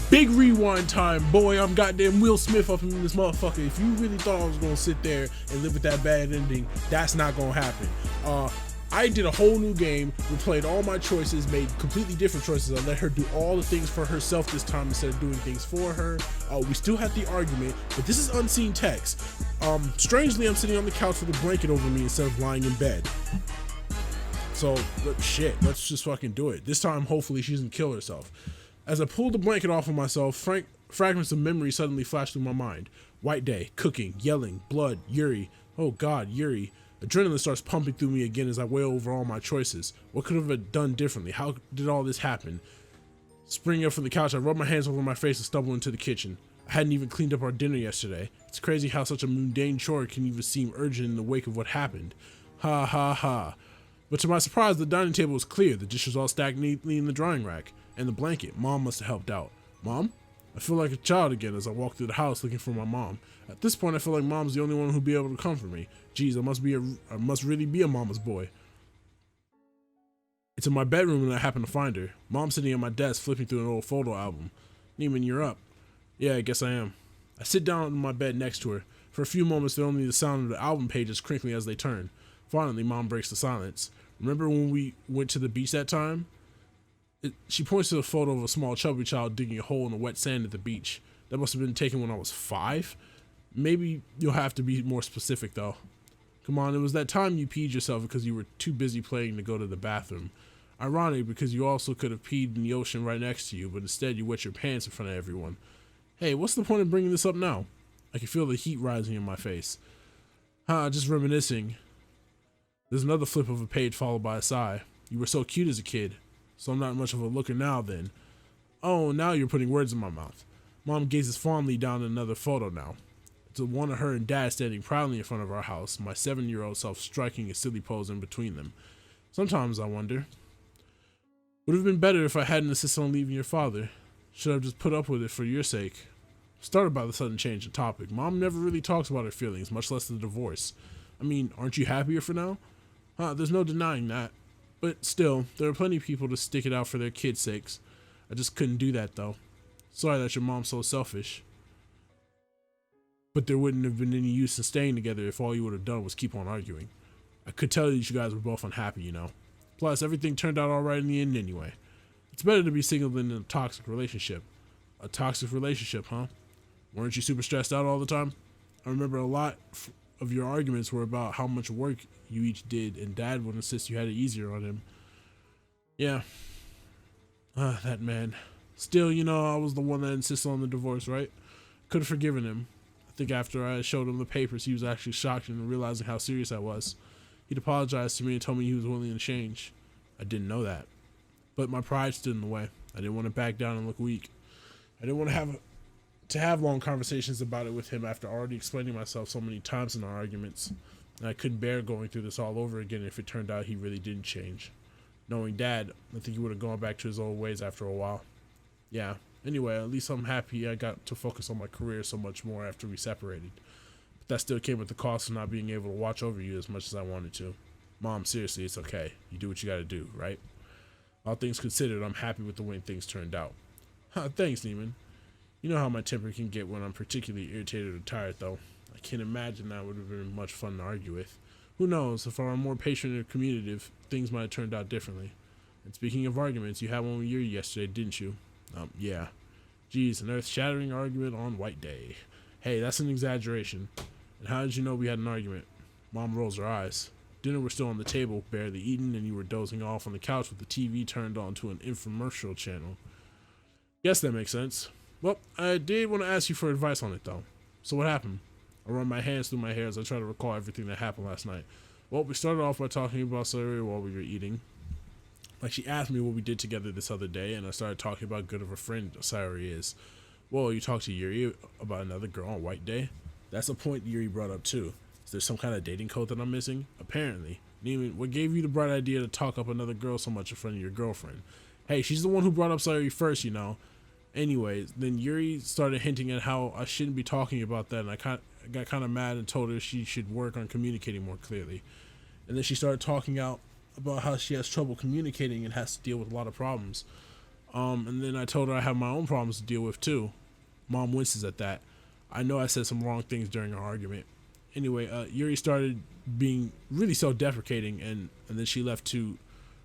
Big rewind time, boy. I'm goddamn Will Smith up in this motherfucker. If you really thought I was gonna sit there and live with that bad ending, that's not gonna happen. I did a whole new game, replayed all my choices, made completely different choices. I let her do all the things for herself this time instead of doing things for her. We still had the argument, but this is unseen text. Strangely, I'm sitting on the couch with a blanket over me instead of lying in bed. So, shit, let's just fucking do it. This time, hopefully, she doesn't kill herself. As I pulled the blanket off of myself, fragments of memory suddenly flashed through my mind. White day, cooking, yelling, blood, Yuri. Oh God, Yuri. Adrenaline starts pumping through me again as I weigh over all my choices. What could I have done differently? How did all this happen? Springing up from the couch, I rub my hands over my face and stumble into the kitchen. I hadn't even cleaned up our dinner yesterday. It's crazy how such a mundane chore can even seem urgent in the wake of what happened. Ha ha ha. But to my surprise, the dining table was clear. The dishes all stacked neatly in the drying rack. And the blanket. Mom must have helped out. Mom? I feel like a child again as I walk through the house looking for my mom. At this point, I feel like Mom's the only one who'll be able to comfort me. Geez, I must really be a mama's boy. It's in my bedroom and I happen to find her. Mom's sitting at my desk flipping through an old photo album. Neiman, you're up. Yeah, I guess I am. I sit down on my bed next to her. For a few moments, there only the sound of the album pages crinkling as they turn. Finally, Mom breaks the silence. Remember when we went to the beach that time? She points to a photo of a small chubby child digging a hole in the wet sand at the beach. That must have been taken when I was 5. Maybe you'll have to be more specific though. Come on, it was that time you peed yourself because you were too busy playing to go to the bathroom. Ironic because you also could have peed in the ocean right next to you, but instead you wet your pants in front of everyone. Hey, what's the point of bringing this up now? I can feel the heat rising in my face. Just reminiscing. There's another flip of a page followed by a sigh. You were so cute as a kid. So I'm not much of a looker now then. Oh, now you're putting words in my mouth. Mom gazes fondly down at another photo now. It's one of her and Dad standing proudly in front of our house, my 7-year-old self striking a silly pose in between them. Sometimes I wonder, would it have been better if I hadn't insisted on leaving your father? Should I have just put up with it for your sake? Started by the sudden change in topic. Mom never really talks about her feelings, much less the divorce. I mean, aren't you happier for now? There's no denying that. But still, there are plenty of people to stick it out for their kids' sakes. I just couldn't do that, though. Sorry that your mom's so selfish. But there wouldn't have been any use in staying together if all you would have done was keep on arguing. I could tell that you guys were both unhappy, you know. Plus, everything turned out alright in the end anyway. It's better to be single than in a toxic relationship. A toxic relationship, huh? Weren't you super stressed out all the time? I remember a lot of your arguments were about how much work you each did, and Dad would insist you had it easier on him. Yeah. That man. Still, you know, I was the one that insisted on the divorce, right? Could have forgiven him. I think after I showed him the papers, he was actually shocked in realizing how serious I was. He'd apologized to me and told me he was willing to change. I didn't know that. But my pride stood in the way. I didn't want to back down and look weak. I didn't want to have long conversations about it with him after already explaining myself so many times in our arguments. And I couldn't bear going through this all over again if it turned out he really didn't change. Knowing Dad, I think he would have gone back to his old ways after a while. Yeah, anyway, at least I'm happy I got to focus on my career so much more after we separated. But that still came with the cost of not being able to watch over you as much as I wanted to. Mom, seriously, it's okay. You do what you gotta do, right? All things considered, I'm happy with the way things turned out. Thanks, Neiman. You know how my temper can get when I'm particularly irritated or tired, though. I can't imagine that would have been much fun to argue with. Who knows, if I were more patient or communicative, things might have turned out differently. And speaking of arguments, you had one with Yuri yesterday, didn't you? Yeah. Geez, an earth-shattering argument on White Day. Hey, that's an exaggeration. And how did you know we had an argument? Mom rolls her eyes. Dinner was still on the table, barely eaten, and you were dozing off on the couch with the TV turned on to an infomercial channel. Guess that makes sense. Well, I did want to ask you for advice on it, though. So what happened? I run my hands through my hair as I try to recall everything that happened last night. Well, we started off by talking about Sayuri while we were eating. Like, she asked me what we did together this other day, and I started talking about how good of a friend Sayuri is. Well, you talked to Yuri about another girl on White Day? That's a point Yuri brought up, too. Is there some kind of dating code that I'm missing? Apparently. Neiman, what gave you the bright idea to talk up another girl so much in front of your girlfriend? Hey, she's the one who brought up Sayuri first, you know. Anyways, then Yuri started hinting at how I shouldn't be talking about that, and I got kind of mad and told her she should work on communicating more clearly. And then she started talking out about how she has trouble communicating and has to deal with a lot of problems. And then I told her I have my own problems to deal with too. Mom winces at that. I know I said some wrong things during our argument. Anyway, Yuri started being really self-deprecating, and then she left too.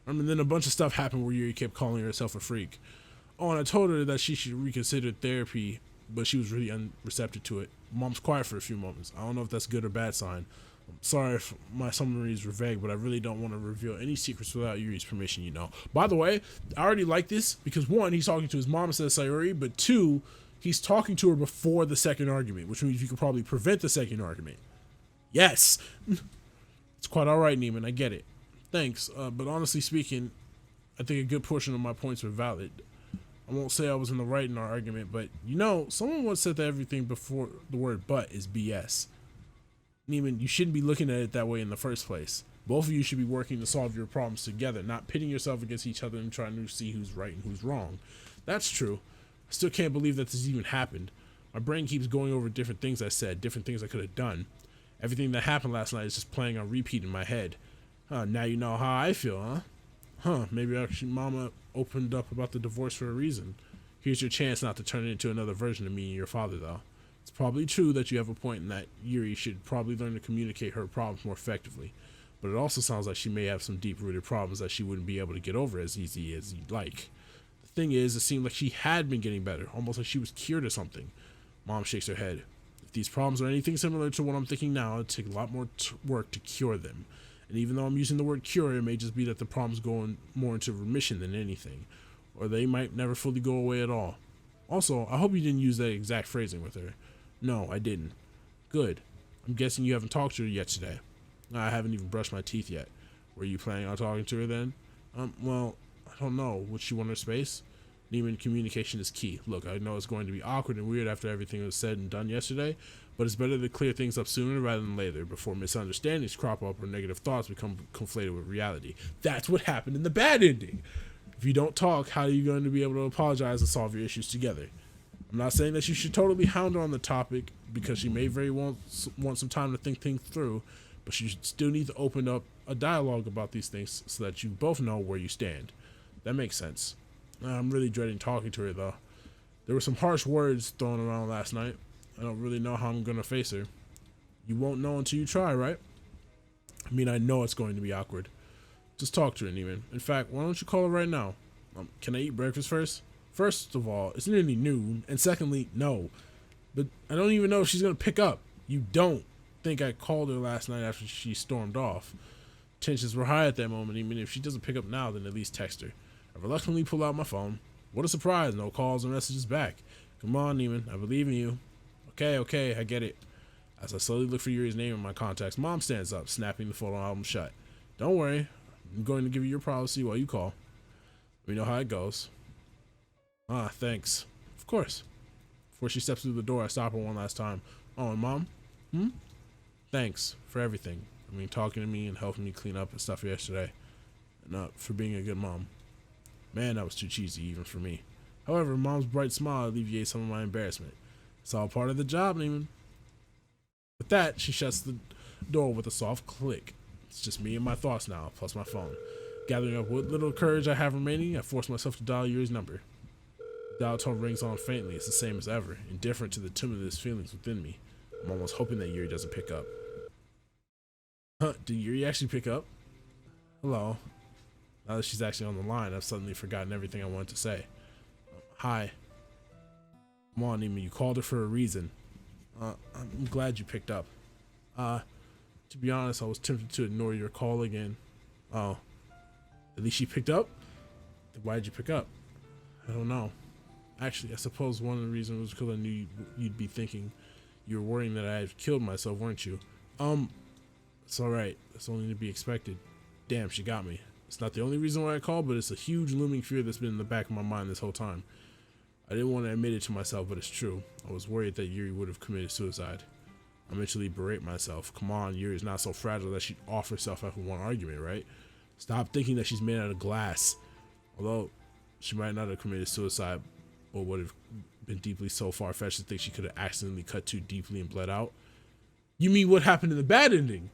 Then a bunch of stuff happened where Yuri kept calling herself a freak. Oh, and I told her that she should reconsider therapy, but she was really unreceptive to it. Mom's quiet for a few moments. I don't know if that's a good or bad sign. I'm sorry if my summaries were vague, but I really don't want to reveal any secrets without Yuri's permission, you know. By the way, I already like this because one, he's talking to his mom instead of Sayuri, but two, he's talking to her before the second argument, which means you could probably prevent the second argument. Yes! It's quite alright, Neiman, I get it. Thanks, but honestly speaking, I think a good portion of my points were valid. I won't say I was in the right in our argument, but you know, someone once said that everything before the word but is BS. Neiman, you shouldn't be looking at it that way in the first place. Both of you should be working to solve your problems together, not pitting yourself against each other and trying to see who's right and who's wrong. That's true. I still can't believe that this even happened. My brain keeps going over different things I said, different things I could have done. Everything that happened last night is just playing on repeat in my head. Now you know how I feel, huh? Maybe actually Mama opened up about the divorce for a reason. Here's your chance not to turn it into another version of me and your father, though. It's probably true that you have a point in that Yuri should probably learn to communicate her problems more effectively, but it also sounds like she may have some deep-rooted problems that she wouldn't be able to get over as easy as you'd like. The thing is, it seemed like she had been getting better, almost like she was cured of something. Mom shakes her head. If these problems are anything similar to what I'm thinking now, it'd take a lot more work to cure them. And even though I'm using the word cure, it may just be that the problem's going more into remission than anything, or they might never fully go away at all. Also, I hope you didn't use that exact phrasing with her. No, I didn't. Good. I'm guessing you haven't talked to her yet today. I haven't even brushed my teeth yet. Were you planning on talking to her then? Well, I don't know. Would she want her space? Neiman, communication is key. Look, I know it's going to be awkward and weird after everything was said and done yesterday, but it's better to clear things up sooner rather than later before misunderstandings crop up or negative thoughts become conflated with reality. That's what happened in the bad ending. If you don't talk, how are you going to be able to apologize and solve your issues together? I'm not saying that you should totally hound her on the topic because she may very well want some time to think things through, but you should still need to open up a dialogue about these things so that you both know where you stand. That makes sense. I'm really dreading talking to her though. There were some harsh words thrown around last night. I don't really know how I'm going to face her. You won't know until you try, right? I mean, I know it's going to be awkward. Just talk to her, Neiman. In fact, why don't you call her right now? Can I eat breakfast first? First of all, it's nearly noon, and secondly, no. But I don't even know if she's going to pick up. You don't think I called her last night after she stormed off. Tensions were high at that moment. Even if she doesn't pick up now, then at least text her. I reluctantly pull out my phone. What a surprise, no calls or messages back. Come on, Neiman, I believe in you. Okay, I get it. As I slowly look for Yuri's name in my contacts, Mom stands up, snapping the photo album shut. Don't worry, I'm going to give you your privacy while you call. We know how it goes. Thanks. Of course. Before she steps through the door, I stop her one last time. Oh, and Mom? Thanks for everything. I mean, talking to me and helping me clean up and stuff yesterday. And for being a good mom. Man, that was too cheesy even for me. However, Mom's bright smile alleviates some of my embarrassment. It's all part of the job, Neiman. With that, she shuts the door with a soft click. It's just me and my thoughts now, plus my phone. Gathering up what little courage I have remaining, I force myself to dial Yuri's number. The dial tone rings on faintly. It's the same as ever, indifferent to the timidest feelings within me. I'm almost hoping that Yuri doesn't pick up. Did Yuri actually pick up? Hello. Now that she's actually on the line, I've suddenly forgotten everything I wanted to say. Hi. Come on, Neiman, you called her for a reason. I'm glad you picked up. To be honest, I was tempted to ignore your call again. Oh. At least she picked up? Then why did you pick up? I don't know. Actually, I suppose one of the reasons was because I knew you'd be thinking you were worrying that I had killed myself, weren't you? It's alright. That's only to be expected. Damn, she got me. It's not the only reason why I called, but it's a huge looming fear that's been in the back of my mind this whole time. I didn't want to admit it to myself, but it's true. I was worried that Yuri would have committed suicide. I mentally berate myself. Come on, Yuri's not so fragile that she'd off herself after one argument, right? Stop thinking that she's made out of glass. Although, she might not have committed suicide, but would have been deeply so far-fetched to think she could have accidentally cut too deeply and bled out. You mean what happened in the bad ending?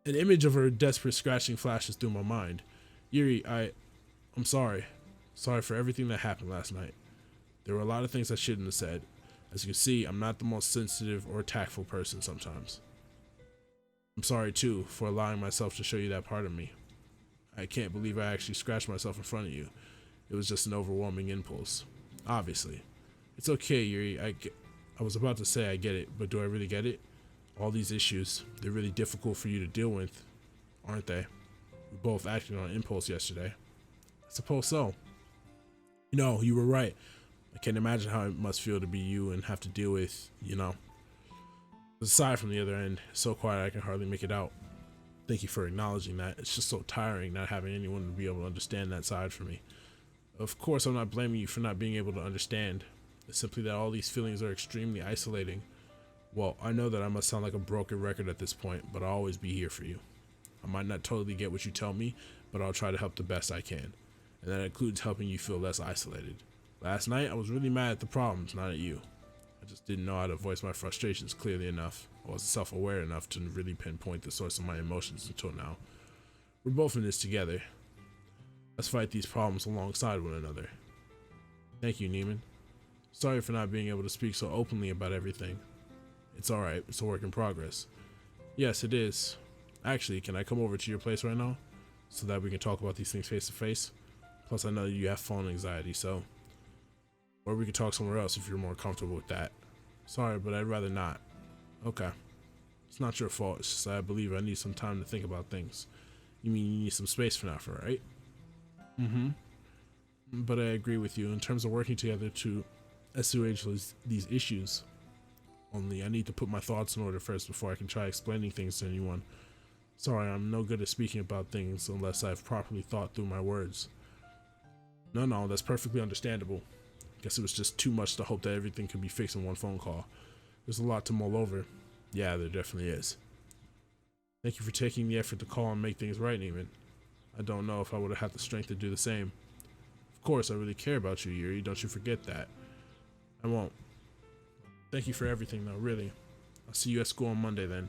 An image of her desperate scratching flashes through my mind. Yuri, I'm sorry. Sorry for everything that happened last night. There were a lot of things I shouldn't have said. As you can see, I'm not the most sensitive or tactful person sometimes. I'm sorry too for allowing myself to show you that part of me. I can't believe I actually scratched myself in front of you. It was just an overwhelming impulse. Obviously. It's okay, Yuri. I was about to say I get it, but do I really get it? All these issues, they're really difficult for you to deal with, aren't they? We both acted on impulse yesterday. I suppose so. You know, you were right. I can't imagine how it must feel to be you and have to deal with, aside from the other end, it's so quiet I can hardly make it out. Thank you for acknowledging that. It's just so tiring not having anyone to be able to understand that side for me. Of course, I'm not blaming you for not being able to understand. It's simply that all these feelings are extremely isolating. Well, I know that I must sound like a broken record at this point, but I'll always be here for you. I might not totally get what you tell me, but I'll try to help the best I can. And that includes helping you feel less isolated. Last night, I was really mad at the problems, not at you. I just didn't know how to voice my frustrations clearly enough. I wasn't self-aware enough to really pinpoint the source of my emotions until now. We're both in this together. Let's fight these problems alongside one another. Thank you, Neiman. Sorry for not being able to speak so openly about everything. It's alright, it's a work in progress. Yes, it is. Actually, can I come over to your place right now? So that we can talk about these things face to face? Plus, I know you have phone anxiety, so... Or we could talk somewhere else if you're more comfortable with that. Sorry, but I'd rather not. Okay. It's not your fault, it's just that I believe I need some time to think about things. You mean you need some space for now, right? Mm-hmm. But I agree with you in terms of working together to assuage these issues. Only I need to put my thoughts in order first before I can try explaining things to anyone. Sorry, I'm no good at speaking about things unless I've properly thought through my words. No, that's perfectly understandable. Guess it was just too much to hope that everything could be fixed in one phone call. There's a lot to mull over. Yeah, there definitely is. Thank you for taking the effort to call and make things right, Neiman. I don't know if I would have had the strength to do the same. Of course, I really care about you, Yuri. Don't you forget that. I won't. Thank you for everything, though, really. I'll see you at school on Monday, then.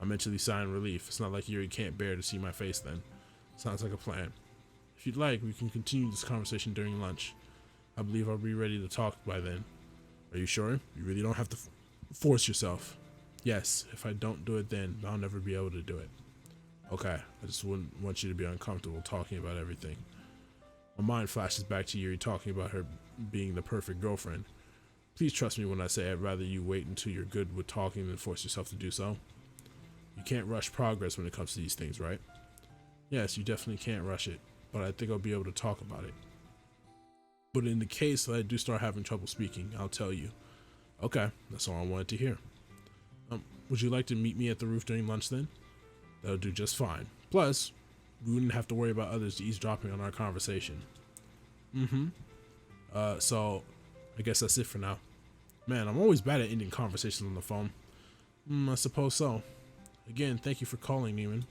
I mentally sigh in relief. It's not like Yuri can't bear to see my face, then. Sounds like a plan. If you'd like, we can continue this conversation during lunch. I believe I'll be ready to talk by then. Are you sure? You really don't have to force yourself. Yes, if I don't do it then, I'll never be able to do it. Okay, I just wouldn't want you to be uncomfortable talking about everything. My mind flashes back to Yuri talking about her being the perfect girlfriend. Please trust me when I say I'd rather you wait until you're good with talking than force yourself to do so. You can't rush progress when it comes to these things, right? Yes, you definitely can't rush it, but I think I'll be able to talk about it. But in the case that I do start having trouble speaking, I'll tell you. Okay, that's all I wanted to hear. Would you like to meet me at the roof during lunch then? That'll do just fine. Plus, we wouldn't have to worry about others eavesdropping on our conversation. So, I guess that's it for now. Man, I'm always bad at ending conversations on the phone. I suppose so. Again, thank you for calling, Neiman.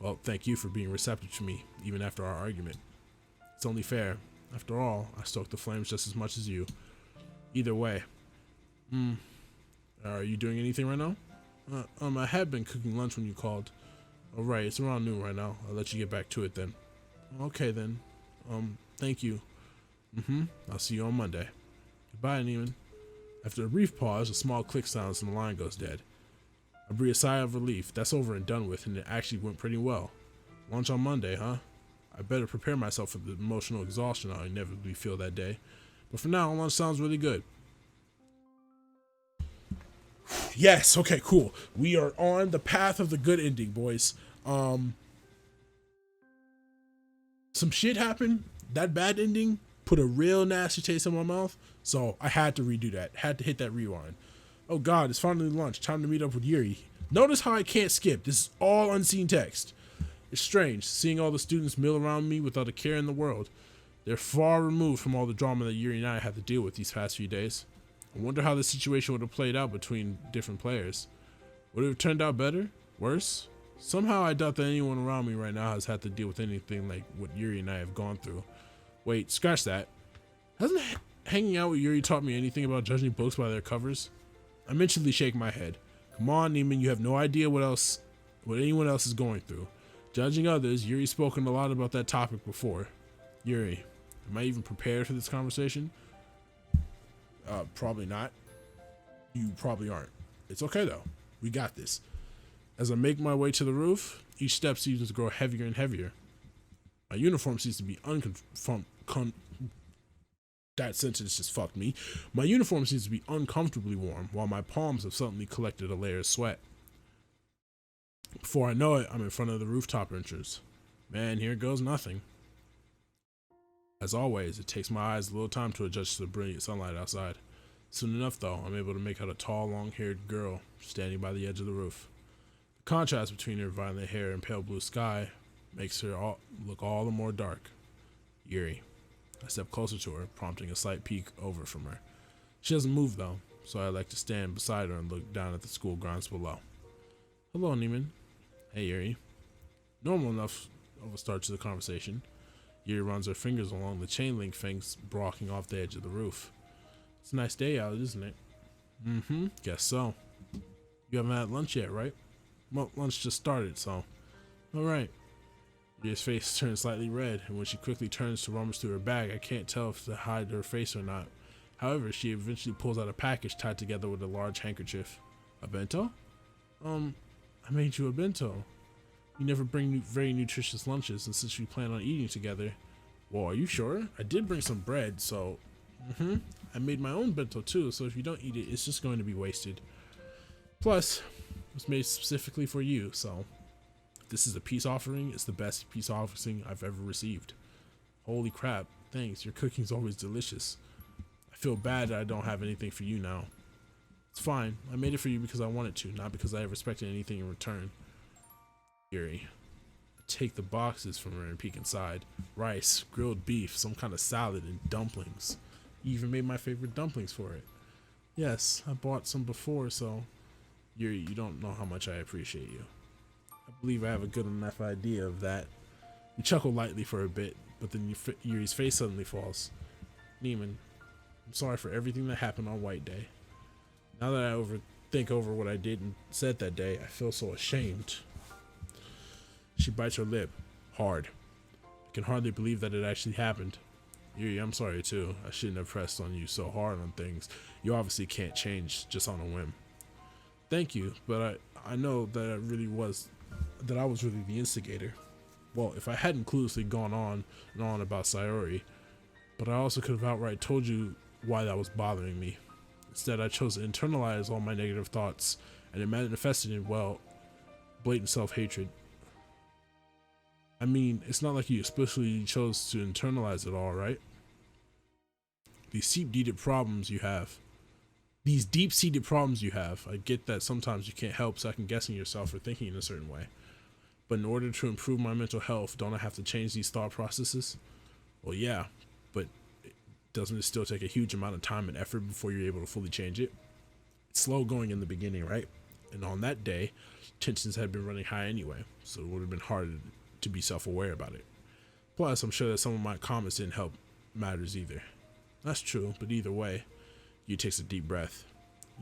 Well, thank you for being receptive to me, even after our argument. It's only fair. After all, I stoked the flames just as much as you. Either way. Are you doing anything right now? I had been cooking lunch when you called. Oh, right, it's around noon right now. I'll let you get back to it then. Okay then. Thank you. I'll see you on Monday. Goodbye, Neiman. After a brief pause, a small click sounds and the line goes dead. I breathe a sigh of relief. That's over and done with, and it actually went pretty well. Lunch on Monday, huh? I better prepare myself for the emotional exhaustion I'll inevitably feel that day. But for now, lunch sounds really good. Yes, okay, cool. We are on the path of the good ending, boys. Some shit happened. That bad ending put a real nasty taste in my mouth, so I had to redo that. Had to hit that rewind. Oh god, it's finally lunch. Time to meet up with Yuri. Notice how I can't skip. This is all unseen text. It's strange, seeing all the students mill around me without a care in the world. They're far removed from all the drama that Yuri and I had to deal with these past few days. I wonder how the situation would have played out between different players. Would it have turned out better? Worse? Somehow I doubt that anyone around me right now has had to deal with anything like what Yuri and I have gone through. Wait, scratch that. Hasn't hanging out with Yuri taught me anything about judging books by their covers? I mentally shake my head. Come on, Neiman, you have no idea what anyone else is going through. Judging others, Yuri's spoken a lot about that topic before. Yuri, am I even prepared for this conversation? Probably not. You probably aren't. It's okay though. We got this. As I make my way to the roof, each step seems to grow heavier and heavier. My uniform seems to be that sentence just fucked me. My uniform seems to be uncomfortably warm, while my palms have suddenly collected a layer of sweat. Before I know it, I'm in front of the rooftop entrance. Man, here goes nothing. As always, it takes my eyes a little time to adjust to the brilliant sunlight outside. Soon enough, though, I'm able to make out a tall, long-haired girl standing by the edge of the roof. The contrast between her violet hair and pale blue sky makes her look all the more dark. Yuri. I step closer to her, prompting a slight peek over from her. She doesn't move, though, so I like to stand beside her and look down at the school grounds below. Hello, Neiman. Hey, Yuri. Normal enough of a start to the conversation. Yuri runs her fingers along the chain link fence blocking off the edge of the roof. It's a nice day out, isn't it? Mm-hmm, guess so. You haven't had lunch yet, right? Well, lunch just started, so. Alright. Yuri's face turns slightly red, and when she quickly turns to rummage through her bag, I can't tell if to hide her face or not. However, she eventually pulls out a package tied together with a large handkerchief. A bento? I made you a bento. You never bring very nutritious lunches, and since we plan on eating together... Well, are you sure? I did bring some bread, so... I made my own bento too, so if you don't eat it, it's just going to be wasted. Plus, it was made specifically for you, so... If this is a peace offering, it's the best peace offering I've ever received. Holy crap, thanks, your cooking's always delicious. I feel bad that I don't have anything for you now. It's fine, I made it for you because I wanted to, not because I ever expected anything in return. Yuri. I take the boxes from her and peek inside. Rice, grilled beef, some kind of salad, and dumplings. You even made my favorite dumplings for it. Yes, I bought some before, so... Yuri, you don't know how much I appreciate you. I believe I have a good enough idea of that. We chuckle lightly for a bit, but then Yuri's face suddenly falls. Neiman, I'm sorry for everything that happened on White Day. Now that I think over what I did and said that day, I feel so ashamed. She bites her lip, hard. I can hardly believe that it actually happened. Yuri, I'm sorry too. I shouldn't have pressed on you so hard on things. You obviously can't change just on a whim. Thank you, but I know that I was really the instigator. Well, if I hadn't cluelessly gone on and on about Sayori, but I also could have outright told you why that was bothering me. Instead, I chose to internalize all my negative thoughts, and it manifested in, well, blatant self-hatred. I mean, it's not like you explicitly chose to internalize it all, right? These deep-seated problems you have. I get that sometimes you can't help second-guessing yourself or thinking in a certain way. But in order to improve my mental health, don't I have to change these thought processes? Well, yeah, but doesn't it still take a huge amount of time and effort before you're able to fully change it? It's slow going in the beginning, right? And on that day, tensions had been running high anyway, so it would have been harder to be self-aware about it. Plus, I'm sure that some of my comments didn't help matters either. That's true, but either way, you takes a deep breath.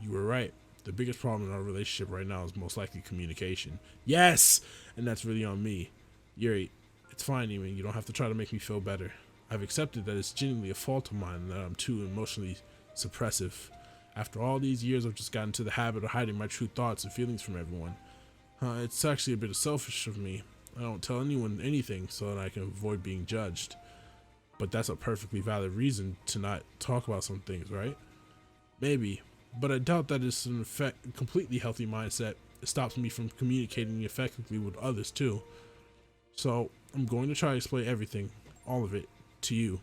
You were right. The biggest problem in our relationship right now is most likely communication. Yes! And that's really on me. Yuri, it's fine, even. You don't have to try to make me feel better. I've accepted that it's genuinely a fault of mine and that I'm too emotionally suppressive. After all these years, I've just gotten into the habit of hiding my true thoughts and feelings from everyone. It's actually a bit selfish of me. I don't tell anyone anything so that I can avoid being judged. But that's a perfectly valid reason to not talk about some things, right? Maybe. But I doubt that it's an completely healthy mindset. It stops me from communicating effectively with others too. So I'm going to try to explain everything, all of it, to you.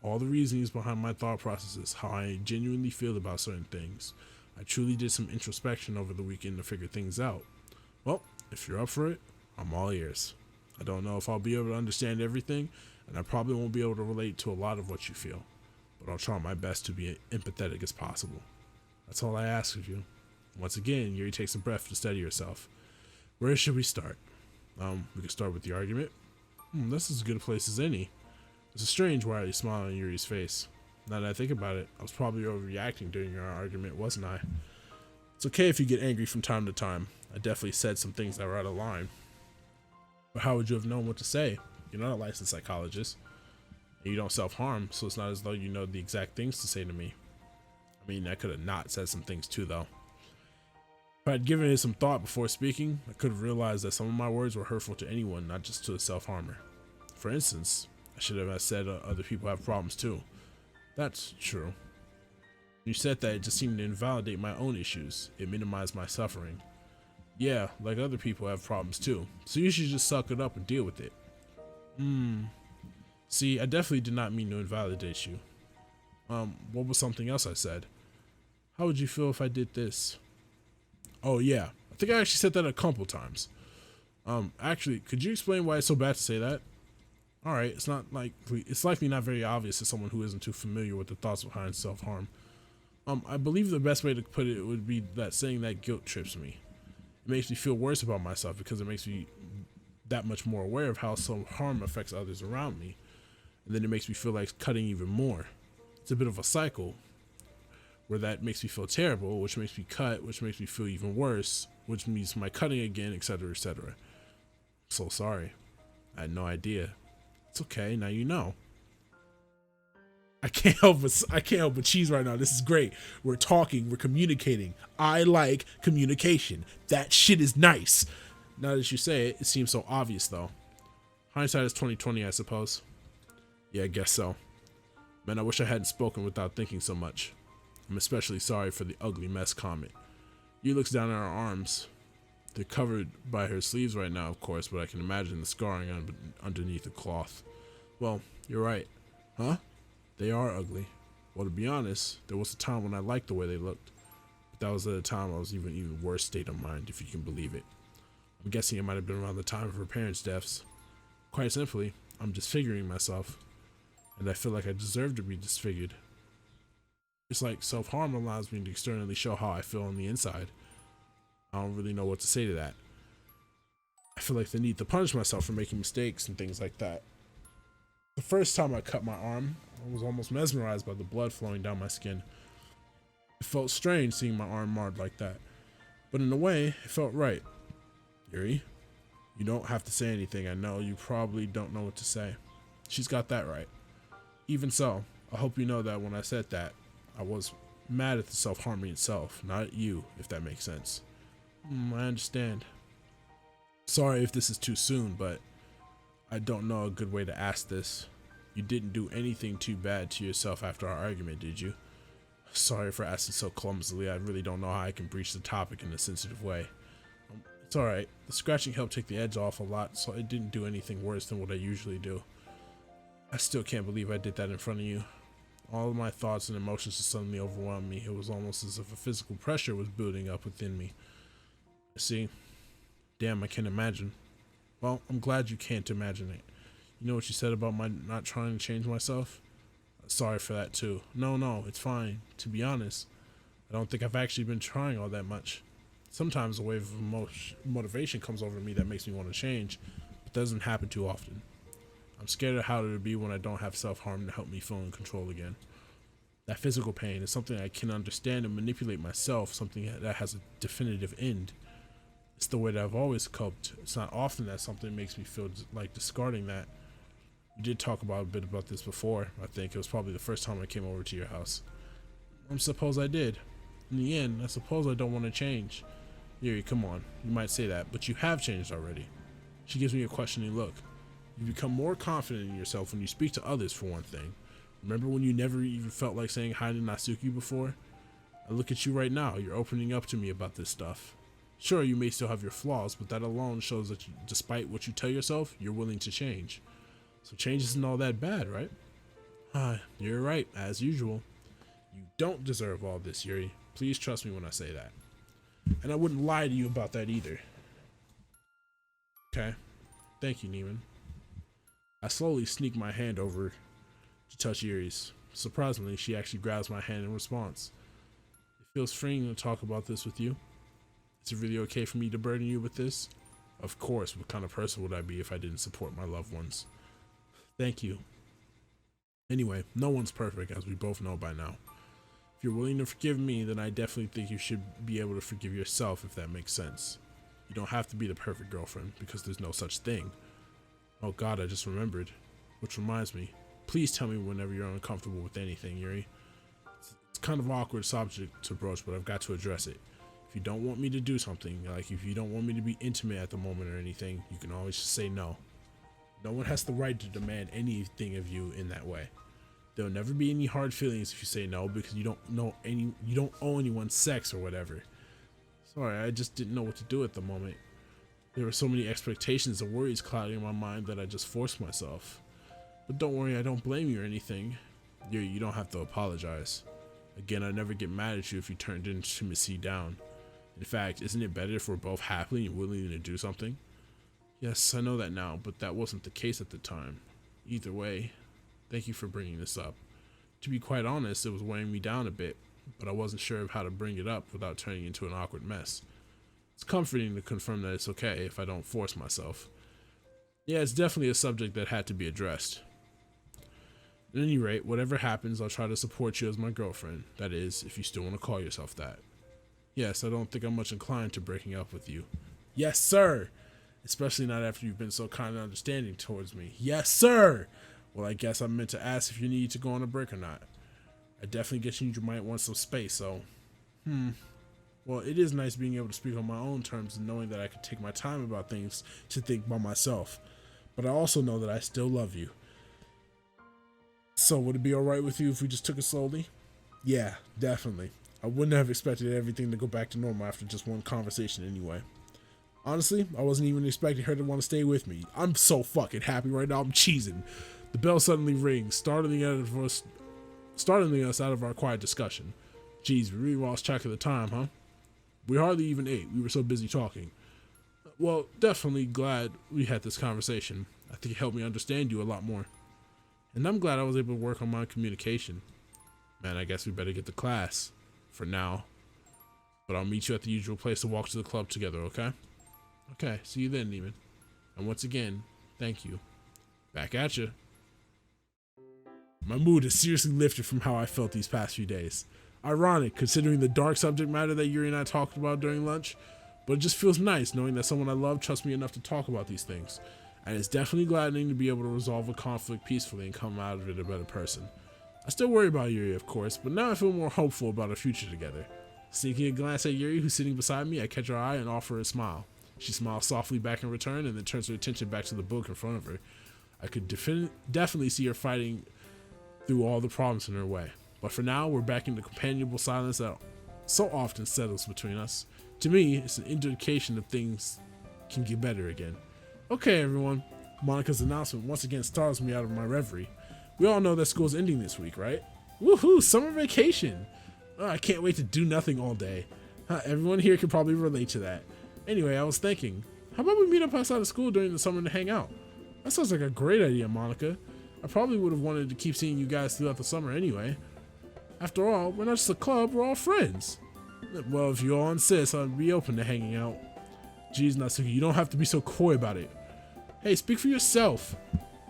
All the reasons behind my thought processes, how I genuinely feel about certain things. I truly did some introspection over the weekend to figure things out. Well, if you're up for it, I'm all ears. I don't know if I'll be able to understand everything, and I probably won't be able to relate to a lot of what you feel, but I'll try my best to be empathetic as possible. That's all I ask of you. Once again, Yuri takes a breath to steady yourself. Where should we start? We can start with the argument. This is as good a place as any. There's a strange wily smile on Yuri's face. Now that I think about it, I was probably overreacting during our argument, wasn't I? It's okay if you get angry from time to time. I definitely said some things that were out of line. But how would you have known what to say? You're not a licensed psychologist. And you don't self-harm, so it's not as though you know the exact things to say to me. I mean, I could have not said some things too, though. If I'd given it some thought before speaking, I could have realized that some of my words were hurtful to anyone, not just to a self-harmer. For instance, I should have said other people have problems too. That's true. You said that, it just seemed to invalidate my own issues. It minimized my suffering. Yeah, like other people have problems too, so you should just suck it up and deal with it. See, I definitely did not mean to invalidate you. What was something else I said? How would you feel if I did this? Oh yeah, I think I actually said that a couple times. Actually, could you explain why it's so bad to say that? Alright, it's likely not very obvious to someone who isn't too familiar with the thoughts behind self-harm. I believe the best way to put it would be that saying that guilt trips me. It makes me feel worse about myself because it makes me that much more aware of how self-harm affects others around me. And then it makes me feel like cutting even more. It's a bit of a cycle where that makes me feel terrible, which makes me cut, which makes me feel even worse, which means my cutting again, etc., etc. So sorry. I had no idea. It's okay, now you know. I can't help but cheese right now. This is great. We're talking, we're communicating. I like communication. That shit is nice. Now that you say it, it seems so obvious though. Hindsight is 20/20, I suppose. Yeah, I guess so. Man, I wish I hadn't spoken without thinking so much. I'm especially sorry for the ugly mess comment. Yu looks down at her arms. They're covered by her sleeves right now, of course, but I can imagine the scarring underneath the cloth. Well, you're right. Huh? They are ugly. Well, to be honest, there was a time when I liked the way they looked. But that was at a time I was even worse state of mind, if you can believe it. I'm guessing it might have been around the time of her parents' deaths. Quite simply, I'm disfiguring myself. And I feel like I deserve to be disfigured. It's like self-harm allows me to externally show how I feel on the inside. I don't really know what to say to that. I feel like the need to punish myself for making mistakes and things like that. The first time I cut my arm, I was almost mesmerized by the blood flowing down my skin. It felt strange seeing my arm marred like that. But in a way, it felt right. Yuri, you don't have to say anything. I know you probably don't know what to say. She's got that right. Even so, I hope you know that when I said that, I was mad at the self-harming itself, not at you, if that makes sense. I understand. Sorry if this is too soon, but I don't know a good way to ask this. You didn't do anything too bad to yourself after our argument, did you? Sorry for asking so clumsily. I really don't know how I can breach the topic in a sensitive way. It's alright. The scratching helped take the edge off a lot, so it didn't do anything worse than what I usually do. I still can't believe I did that in front of you. All of my thoughts and emotions just suddenly overwhelmed me. It was almost as if a physical pressure was building up within me. See? Damn, I can't imagine. Well, I'm glad you can't imagine it. You know what you said about my not trying to change myself? Sorry for that too. No, it's fine. To be honest, I don't think I've actually been trying all that much. Sometimes a wave of motivation comes over me that makes me want to change, but that doesn't happen too often. I'm scared of how it'll be when I don't have self-harm to help me feel in control again. That physical pain is something I can understand and manipulate myself, something that has a definitive end. It's the way that I've always coped. It's not often that something makes me feel like discarding that. You did talk about a bit about this before. I think it was probably the first time I came over to your house. I suppose I did. In the end, I suppose I don't want to change. Yuri, come on. You might say that, but you have changed already. She gives me a questioning look. You become more confident in yourself when you speak to others, for one thing. Remember when you never even felt like saying hi to Natsuki before? I look at you right now. You're opening up to me about this stuff. Sure, you may still have your flaws, but that alone shows that despite what you tell yourself, you're willing to change. So change isn't all that bad, right? You're right, as usual. You don't deserve all this, Yuri. Please trust me when I say that. And I wouldn't lie to you about that either. Okay. Thank you, Neiman. I slowly sneak my hand over to touch Yuri's. Surprisingly, she actually grabs my hand in response. It feels freeing to talk about this with you. Is it really okay for me to burden you with this? Of course, what kind of person would I be if I didn't support my loved ones? Thank you. Anyway, no one's perfect, as we both know by now. If you're willing to forgive me, then I definitely think you should be able to forgive yourself, if that makes sense. You don't have to be the perfect girlfriend, because there's no such thing. Oh god, I just remembered. Which reminds me, please tell me whenever you're uncomfortable with anything, Yuri. It's kind of an awkward subject to broach, but I've got to address it. If you don't want me to do something, like if you don't want me to be intimate at the moment or anything, you can always just say no. No one has the right to demand anything of you in that way. There'll never be any hard feelings if you say no, because you don't owe anyone sex or whatever. Sorry, I just didn't know what to do at the moment. There were so many expectations and worries clouding my mind that I just forced myself. But don't worry, I don't blame you or anything. You don't have to apologize. Again, I'd never get mad at you if you turned intimacy down. In fact, isn't it better if we're both happy and willing to do something? Yes, I know that now, but that wasn't the case at the time. Either way, thank you for bringing this up. To be quite honest, it was weighing me down a bit, but I wasn't sure of how to bring it up without turning into an awkward mess. It's comforting to confirm that it's okay if I don't force myself. Yeah, it's definitely a subject that had to be addressed. At any rate, whatever happens, I'll try to support you as my girlfriend. That is, if you still want to call yourself that. Yes, I don't think I'm much inclined to breaking up with you. Yes, sir! Especially not after you've been so kind and understanding towards me. Yes, sir! Well, I guess I meant to ask if you need to go on a break or not. I definitely guess you might want some space, so... Well, it is nice being able to speak on my own terms and knowing that I can take my time about things to think by myself. But I also know that I still love you. So, would it be alright with you if we just took it slowly? Yeah, definitely. I wouldn't have expected everything to go back to normal after just one conversation anyway. Honestly, I wasn't even expecting her to want to stay with me. I'm so fucking happy right now, I'm cheesing. The bell suddenly rings, startling us out of our quiet discussion. Geez, we really lost track of the time, huh? We hardly even ate, we were so busy talking. Well, definitely glad we had this conversation. I think it helped me understand you a lot more. And I'm glad I was able to work on my communication. Man, I guess we better get to class. For now. But I'll meet you at the usual place to walk to the club together, okay? Okay, see you then, Neiman. And once again, thank you. Back at you. My mood has seriously lifted from how I felt these past few days. Ironic, considering the dark subject matter that Yuri and I talked about during lunch, but it just feels nice knowing that someone I love trusts me enough to talk about these things. And it's definitely gladdening to be able to resolve a conflict peacefully and come out of it a better person. I still worry about Yuri, of course, but now I feel more hopeful about our future together. Sneaking a glance at Yuri, who's sitting beside me, I catch her eye and offer her a smile. She smiles softly back in return and then turns her attention back to the book in front of her. I could definitely see her fighting through all the problems in her way. But for now, we're back in the companionable silence that so often settles between us. To me, it's an indication that things can get better again. Okay, everyone. Monica's announcement once again startles me out of my reverie. We all know that school's ending this week, right? Woohoo, summer vacation! Oh, I can't wait to do nothing all day. Everyone here can probably relate to that. Anyway, I was thinking, how about we meet up outside of school during the summer to hang out? That sounds like a great idea, Monica. I probably would have wanted to keep seeing you guys throughout the summer anyway. After all, we're not just a club, we're all friends. Well, if you all insist, I'd be open to hanging out. Geez, Natsuki, you don't have to be so coy about it. Hey, speak for yourself.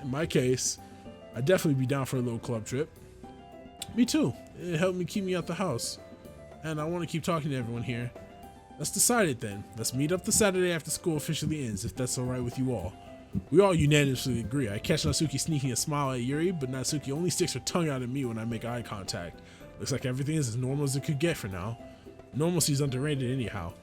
In my case, I'd definitely be down for a little club trip. Me too. It helped me keep me out the house. And I want to keep talking to everyone here. Let's decide it then. Let's meet up the Saturday after school officially ends, if that's alright with you all. We all unanimously agree. I catch Natsuki sneaking a smile at Yuri, but Natsuki only sticks her tongue out at me when I make eye contact. Looks like everything is as normal as it could get for now. Normalcy's underrated anyhow.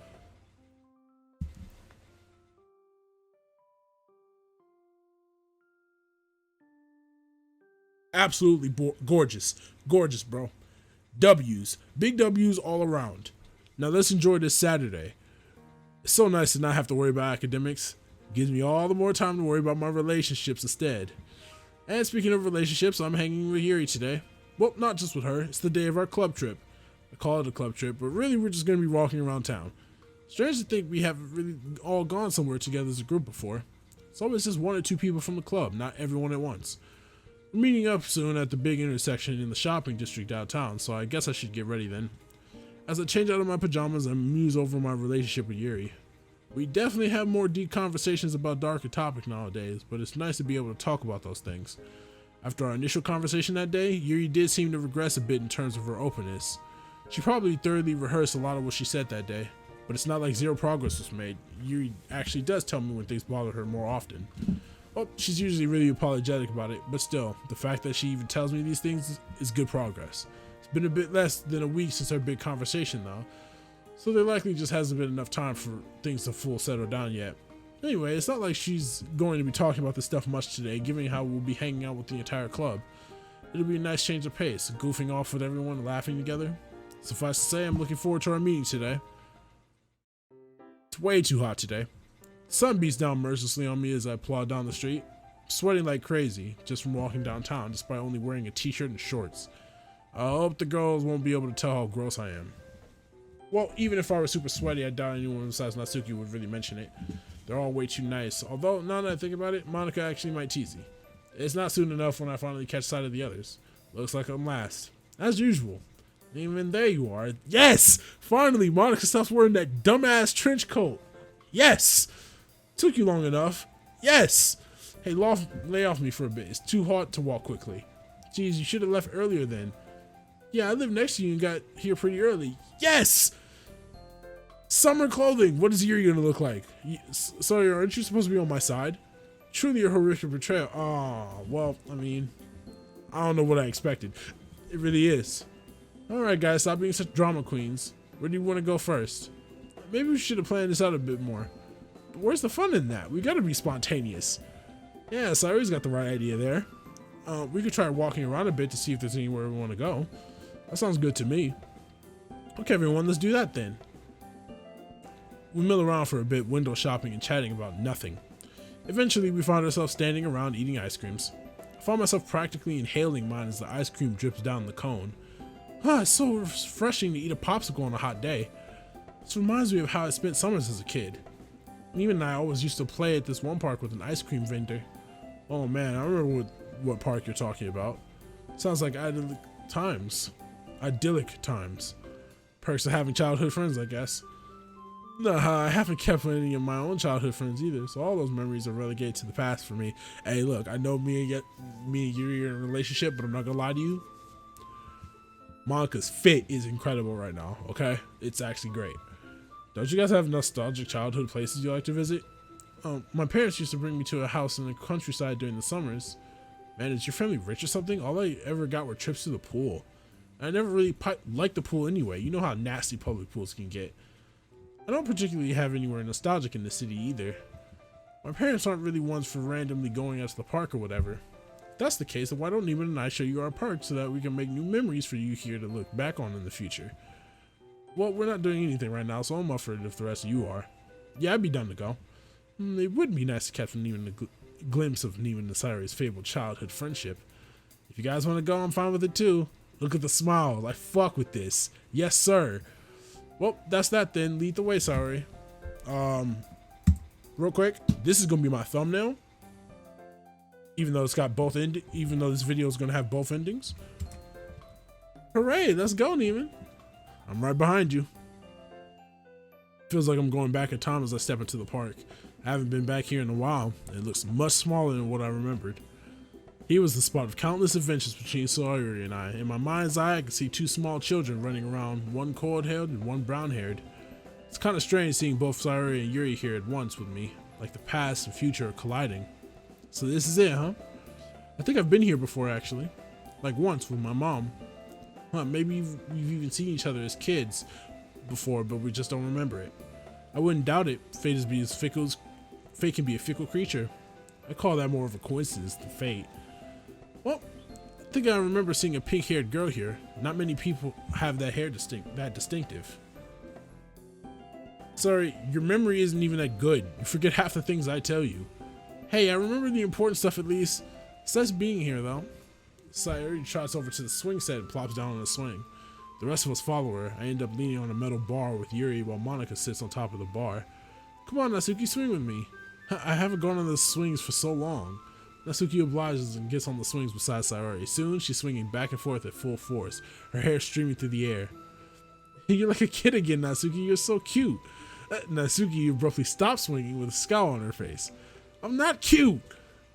Absolutely gorgeous. Gorgeous, bro. W's. Big W's all around. Now let's enjoy this Saturday. It's so nice to not have to worry about academics. It gives me all the more time to worry about my relationships instead. And speaking of relationships, I'm hanging with Yuri today. Well, not just with her. It's the day of our club trip. I call it a club trip, but really we're just going to be walking around town. Strange to think we haven't really all gone somewhere together as a group before. It's always just one or two people from the club, not everyone at once. We're meeting up soon at the big intersection in the shopping district downtown, so I guess I should get ready then. As I change out of my pajamas, I muse over my relationship with Yuri. We definitely have more deep conversations about darker topics nowadays, but it's nice to be able to talk about those things. After our initial conversation that day, Yuri did seem to regress a bit in terms of her openness. She probably thoroughly rehearsed a lot of what she said that day, but it's not like zero progress was made. Yuri actually does tell me when things bother her more often. Well, she's usually really apologetic about it, but still, the fact that she even tells me these things is good progress. It's been a bit less than a week since our big conversation though, so there likely just hasn't been enough time for things to full settle down yet. Anyway, it's not like she's going to be talking about this stuff much today, given how we'll be hanging out with the entire club. It'll be a nice change of pace, goofing off with everyone, laughing together. Suffice to say, I'm looking forward to our meeting today. It's way too hot today. The sun beats down mercilessly on me as I plod down the street, sweating like crazy just from walking downtown despite only wearing a t-shirt and shorts. I hope the girls won't be able to tell how gross I am. Well, even if I were super sweaty, I doubt anyone besides Natsuki would really mention it. They're all way too nice, although now that I think about it, Monica actually might tease me. It's not soon enough when I finally catch sight of the others. Looks like I'm last, as usual. Even there you are. Yes! Finally, Monica stops wearing that dumbass trench coat. Yes! Took you long enough. Yes! Hey, lay off me for a bit. It's too hot to walk quickly. Geez, you should have left earlier then. Yeah, I live next to you and got here pretty early. Yes! Summer clothing. What is Yuri gonna look like? Sorry, aren't you supposed to be on my side? Truly a horrific betrayal. Oh, well, I mean, I don't know what I expected. It really is. Alright guys, stop being such drama queens. Where do you want to go first? Maybe we should have planned this out a bit more. But where's the fun in that? We gotta be spontaneous. Yeah, Sayori's got the right idea there. We could try walking around a bit to see if there's anywhere we want to go. That sounds good to me. Okay everyone, let's do that then. We mill around for a bit, window shopping and chatting about nothing. Eventually we found ourselves standing around eating ice creams. I found myself practically inhaling mine as the ice cream drips down the cone. It's so refreshing to eat a popsicle on a hot day. This reminds me of how I spent summers as a kid. Neiman and I always used to play at this one park with an ice cream vendor. Oh man, I remember what park you're talking about. Sounds like idyllic times. Idyllic times. Perks of having childhood friends, I guess. Nah, I haven't kept any of my own childhood friends either, so all those memories are relegated to the past for me. Hey, look, I know me and Yuri are in a relationship, but I'm not gonna lie to you. Monica's fit is incredible right now, okay? It's actually great. Don't you guys have nostalgic childhood places you like to visit? My parents used to bring me to a house in the countryside during the summers. Man, is your family rich or something? All I ever got were trips to the pool. I never really liked the pool anyway. You know how nasty public pools can get. I don't particularly have anywhere nostalgic in the city either. My parents aren't really ones for randomly going out to the park or whatever. If that's the case, then why don't Neiman and I show you our park so that we can make new memories for you here to look back on in the future? Well, we're not doing anything right now, so I'm up for it if the rest of you are. Yeah, I'd be down to go. It would be nice to catch even a glimpse of Neiman and Sayori's fabled childhood friendship. If you guys want to go, I'm fine with it too. Look at the smiles. I fuck with this. Yes, sir. Well, that's that then. Lead the way, Sayori. Real quick, this is gonna be my thumbnail. Even though it's got both even though this video is gonna have both endings. Hooray! Let's go, Neiman. I'm right behind you. Feels like I'm going back in time as I step into the park. I haven't been back here in a while, and it looks much smaller than what I remembered. Here was the spot of countless adventures between Sayori and I. In my mind's eye, I could see two small children running around, one cold-haired and one brown-haired. It's kind of strange seeing both Sayori and Yuri here at once with me, like the past and future are colliding. So this is it, huh? I think I've been here before, actually. Like once with my mom. Maybe we've even seen each other as kids before, but we just don't remember it. I wouldn't doubt it. Fate can be a fickle creature. I call that more of a coincidence than fate. Well, I think I remember seeing a pink-haired girl here. Not many people have that hair distinctive. Sorry, your memory isn't even that good. You forget half the things I tell you. Hey, I remember the important stuff at least. It's nice being here, though. Sayori trots over to the swing set and plops down on the swing. The rest of us follow her. I end up leaning on a metal bar with Yuri while Monica sits on top of the bar. Come on, Natsuki, swing with me. I haven't gone on the swings for so long. Natsuki obliges and gets on the swings beside Sayori. Soon, she's swinging back and forth at full force, her hair streaming through the air. You're like a kid again, Natsuki. You're so cute. Natsuki abruptly stops swinging with a scowl on her face. I'm not cute.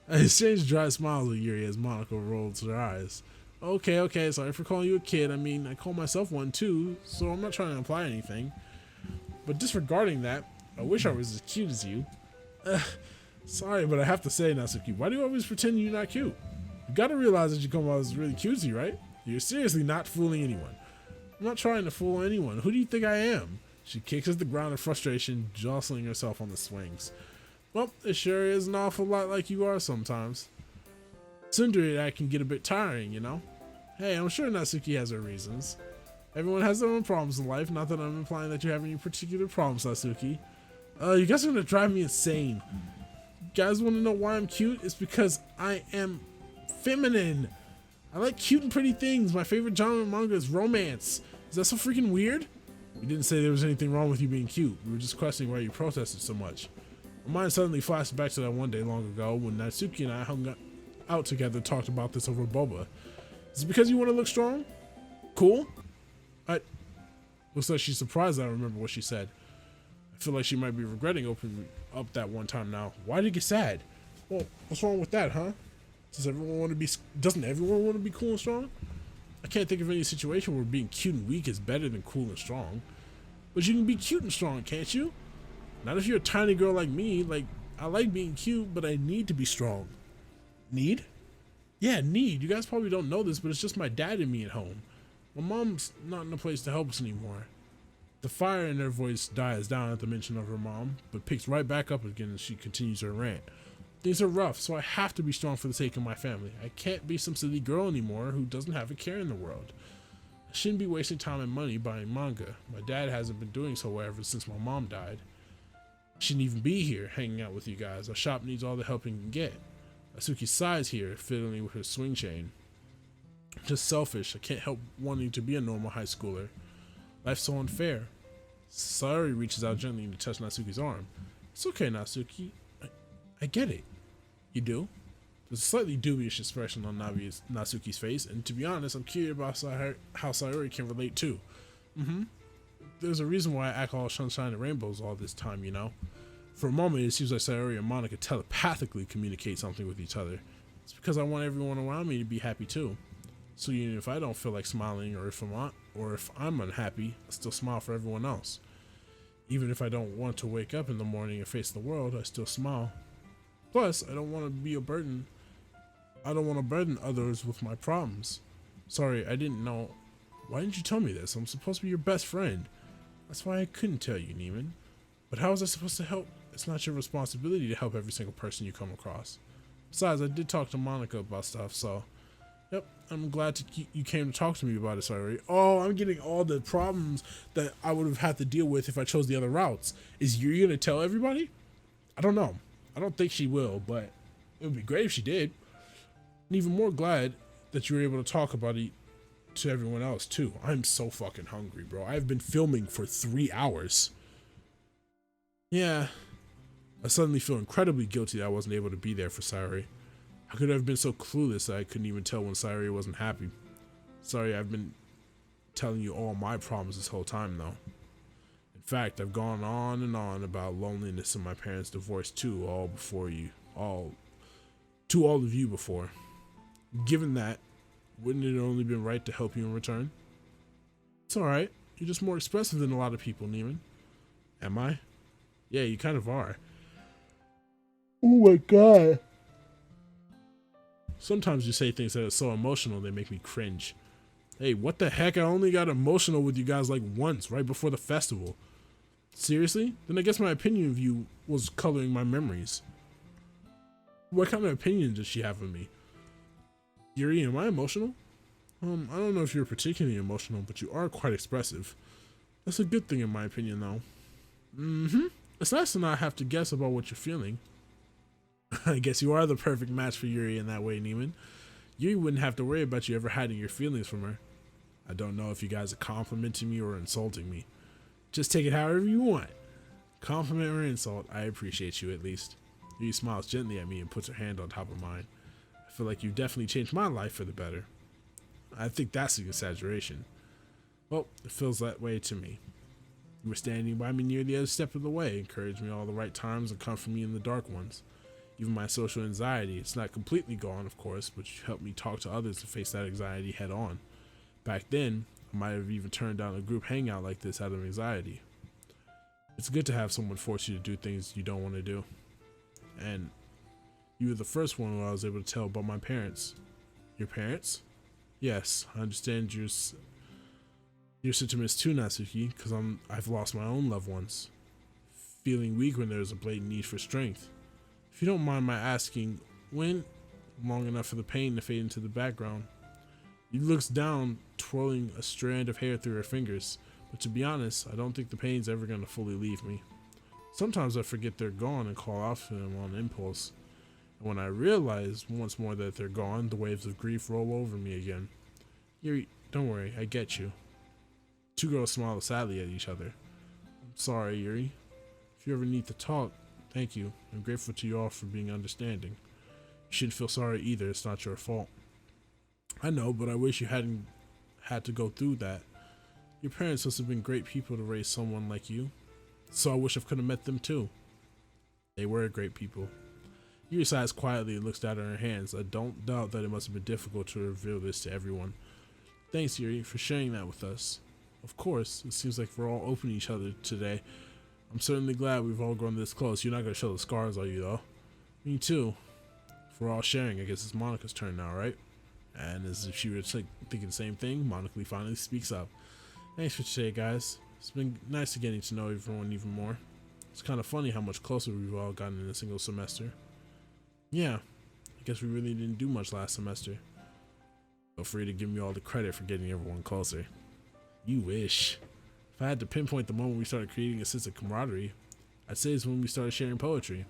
I exchange dry smiles with Yuri as Monica rolls her eyes. Okay, sorry for calling you a kid. I mean, I call myself one too, so I'm not trying to imply anything. But disregarding that, I wish I was as cute as you. Sorry, but I have to say, Natsuki, why do you always pretend you're not cute? You gotta realize that you come out as really cutesy, right? You're seriously not fooling anyone. I'm not trying to fool anyone. Who do you think I am? She kicks at the ground in frustration, jostling herself on the swings. Well, it sure is an awful lot like you are sometimes. Tsundere, that can get a bit tiring, you know? Hey, I'm sure Natsuki has her reasons. Everyone has their own problems in life, not that I'm implying that you have any particular problems, Natsuki. You guys are gonna drive me insane. You guys wanna know why I'm cute? It's because I am feminine. I like cute and pretty things. My favorite genre of manga is romance. Is that so freaking weird? We didn't say there was anything wrong with you being cute. We were just questioning why you protested so much. My mind suddenly flashed back to that one day long ago when Natsuki and I hung out together and talked about this over boba. Is it because you want to look strong? Cool? Looks like she's surprised that I remember what she said. I feel like she might be regretting opening up that one time now. Why did it get sad? Well, what's wrong with that, huh? Doesn't everyone want to be cool and strong? I can't think of any situation where being cute and weak is better than cool and strong. But you can be cute and strong, can't you? Not if you're a tiny girl like me. Like, I like being cute, but I need to be strong. Need? Yeah, need. You guys probably don't know this, but it's just my dad and me at home. My mom's not in a place to help us anymore. The fire in her voice dies down at the mention of her mom, but picks right back up again as she continues her rant. Things are rough, so I have to be strong for the sake of my family. I can't be some silly girl anymore who doesn't have a care in the world. I shouldn't be wasting time and money buying manga. My dad hasn't been doing so ever since my mom died. I shouldn't even be here hanging out with you guys. Our shop needs all the help it can get. Asuki sighs here, fiddling with her swing chain. Just selfish. I can't help wanting to be a normal high schooler. Life's so unfair. Sayori reaches out gently to touch Natsuki's arm. It's okay, Natsuki. I get it. You do? There's a slightly dubious expression on Natsuki's face, and to be honest, I'm curious about how Sayori can relate too. There's a reason why I act all sunshine and rainbows all this time, you know? For a moment, it seems like Sayori and Monica telepathically communicate something with each other. It's because I want everyone around me to be happy too. So even if I don't feel like smiling, or if I'm unhappy, I still smile for everyone else. Even if I don't want to wake up in the morning and face the world, I still smile. Plus, I don't want to be a burden. I don't want to burden others with my problems. Sorry, I didn't know. Why didn't you tell me this? I'm supposed to be your best friend. That's why I couldn't tell you, Neiman. But how was I supposed to help? It's not your responsibility to help every single person you come across. Besides, I did talk to Monica about stuff, so... Yep, I'm glad you came to talk to me about it, Sayori. Oh, I'm getting all the problems that I would have had to deal with if I chose the other routes. Is Yuri gonna tell everybody? I don't know. I don't think she will, but it would be great if she did. And even more glad that you were able to talk about it to everyone else, too. I'm so fucking hungry, bro. I've been filming for 3 hours. Yeah. I suddenly feel incredibly guilty that I wasn't able to be there for Sayori. How could I have been so clueless that I couldn't even tell when Sayori wasn't happy? Sorry, I've been telling you all my problems this whole time, though. In fact, I've gone on and on about loneliness and my parents' divorce too, all of you before. Given that, wouldn't it have only been right to help you in return? It's alright. You're just more expressive than a lot of people, Neiman. Am I? Yeah, you kind of are. Oh my god. Sometimes you say things that are so emotional they make me cringe. Hey, what the heck? I only got emotional with you guys like once, right before the festival. Seriously? Then I guess my opinion of you was coloring my memories. What kind of opinion does she have of me? Yuri, am I emotional? I don't know if you're particularly emotional, but you are quite expressive. That's a good thing in my opinion, though. It's nice to not have to guess about what you're feeling. I guess you are the perfect match for Yuri in that way, Neiman. Yuri wouldn't have to worry about you ever hiding your feelings from her. I don't know if you guys are complimenting me or insulting me. Just take it however you want. Compliment or insult, I appreciate you at least. Yuri smiles gently at me and puts her hand on top of mine. I feel like you've definitely changed my life for the better. I think that's an exaggeration. Well, it feels that way to me. You were standing by me near the other step of the way, encouraged me all the right times and comfort me in the dark ones. Even my social anxiety, it's not completely gone, of course, but you helped me talk to others to face that anxiety head on. Back then, I might have even turned down a group hangout like this out of anxiety. It's good to have someone force you to do things you don't want to do. and you were the first one who I was able to tell about my parents. Your parents? Yes, I understand your sentiments too, Natsuki, because I've lost my own loved ones. Feeling weak when there's a blatant need for strength. If you don't mind my asking, when? Long enough for the pain to fade into the background. He looks down, twirling a strand of hair through her fingers, but to be honest, I don't think the pain's ever going to fully leave me. Sometimes I forget they're gone and call out for them on impulse. And when I realize once more that they're gone, the waves of grief roll over me again. Yuri, don't worry, I get you. Two girls smile sadly at each other. I'm sorry, Yuri. If you ever need to talk, thank you. I'm grateful to you all for being understanding. You shouldn't feel sorry either, it's not your fault. I know, but I wish you hadn't had to go through that. Your parents must have been great people to raise someone like you. So I wish I could have met them too. They were great people. Yuri sighs quietly and looks down at her hands. I don't doubt that it must have been difficult to reveal this to everyone. Thanks, Yuri, for sharing that with us. Of course, it seems like we're all open to each other today. I'm certainly glad we've all grown this close. You're not going to show the scars, are you, though? Me too. If we're all sharing, I guess it's Monika's turn now, right? And as if she were thinking the same thing, Monika finally speaks up. Thanks for today, guys. It's been nice to getting to know everyone even more. It's kind of funny how much closer we've all gotten in a single semester. Yeah, I guess we really didn't do much last semester. Feel free to give me all the credit for getting everyone closer. You wish. If I had to pinpoint the moment we started creating a sense of camaraderie, I'd say it's when we started sharing poetry.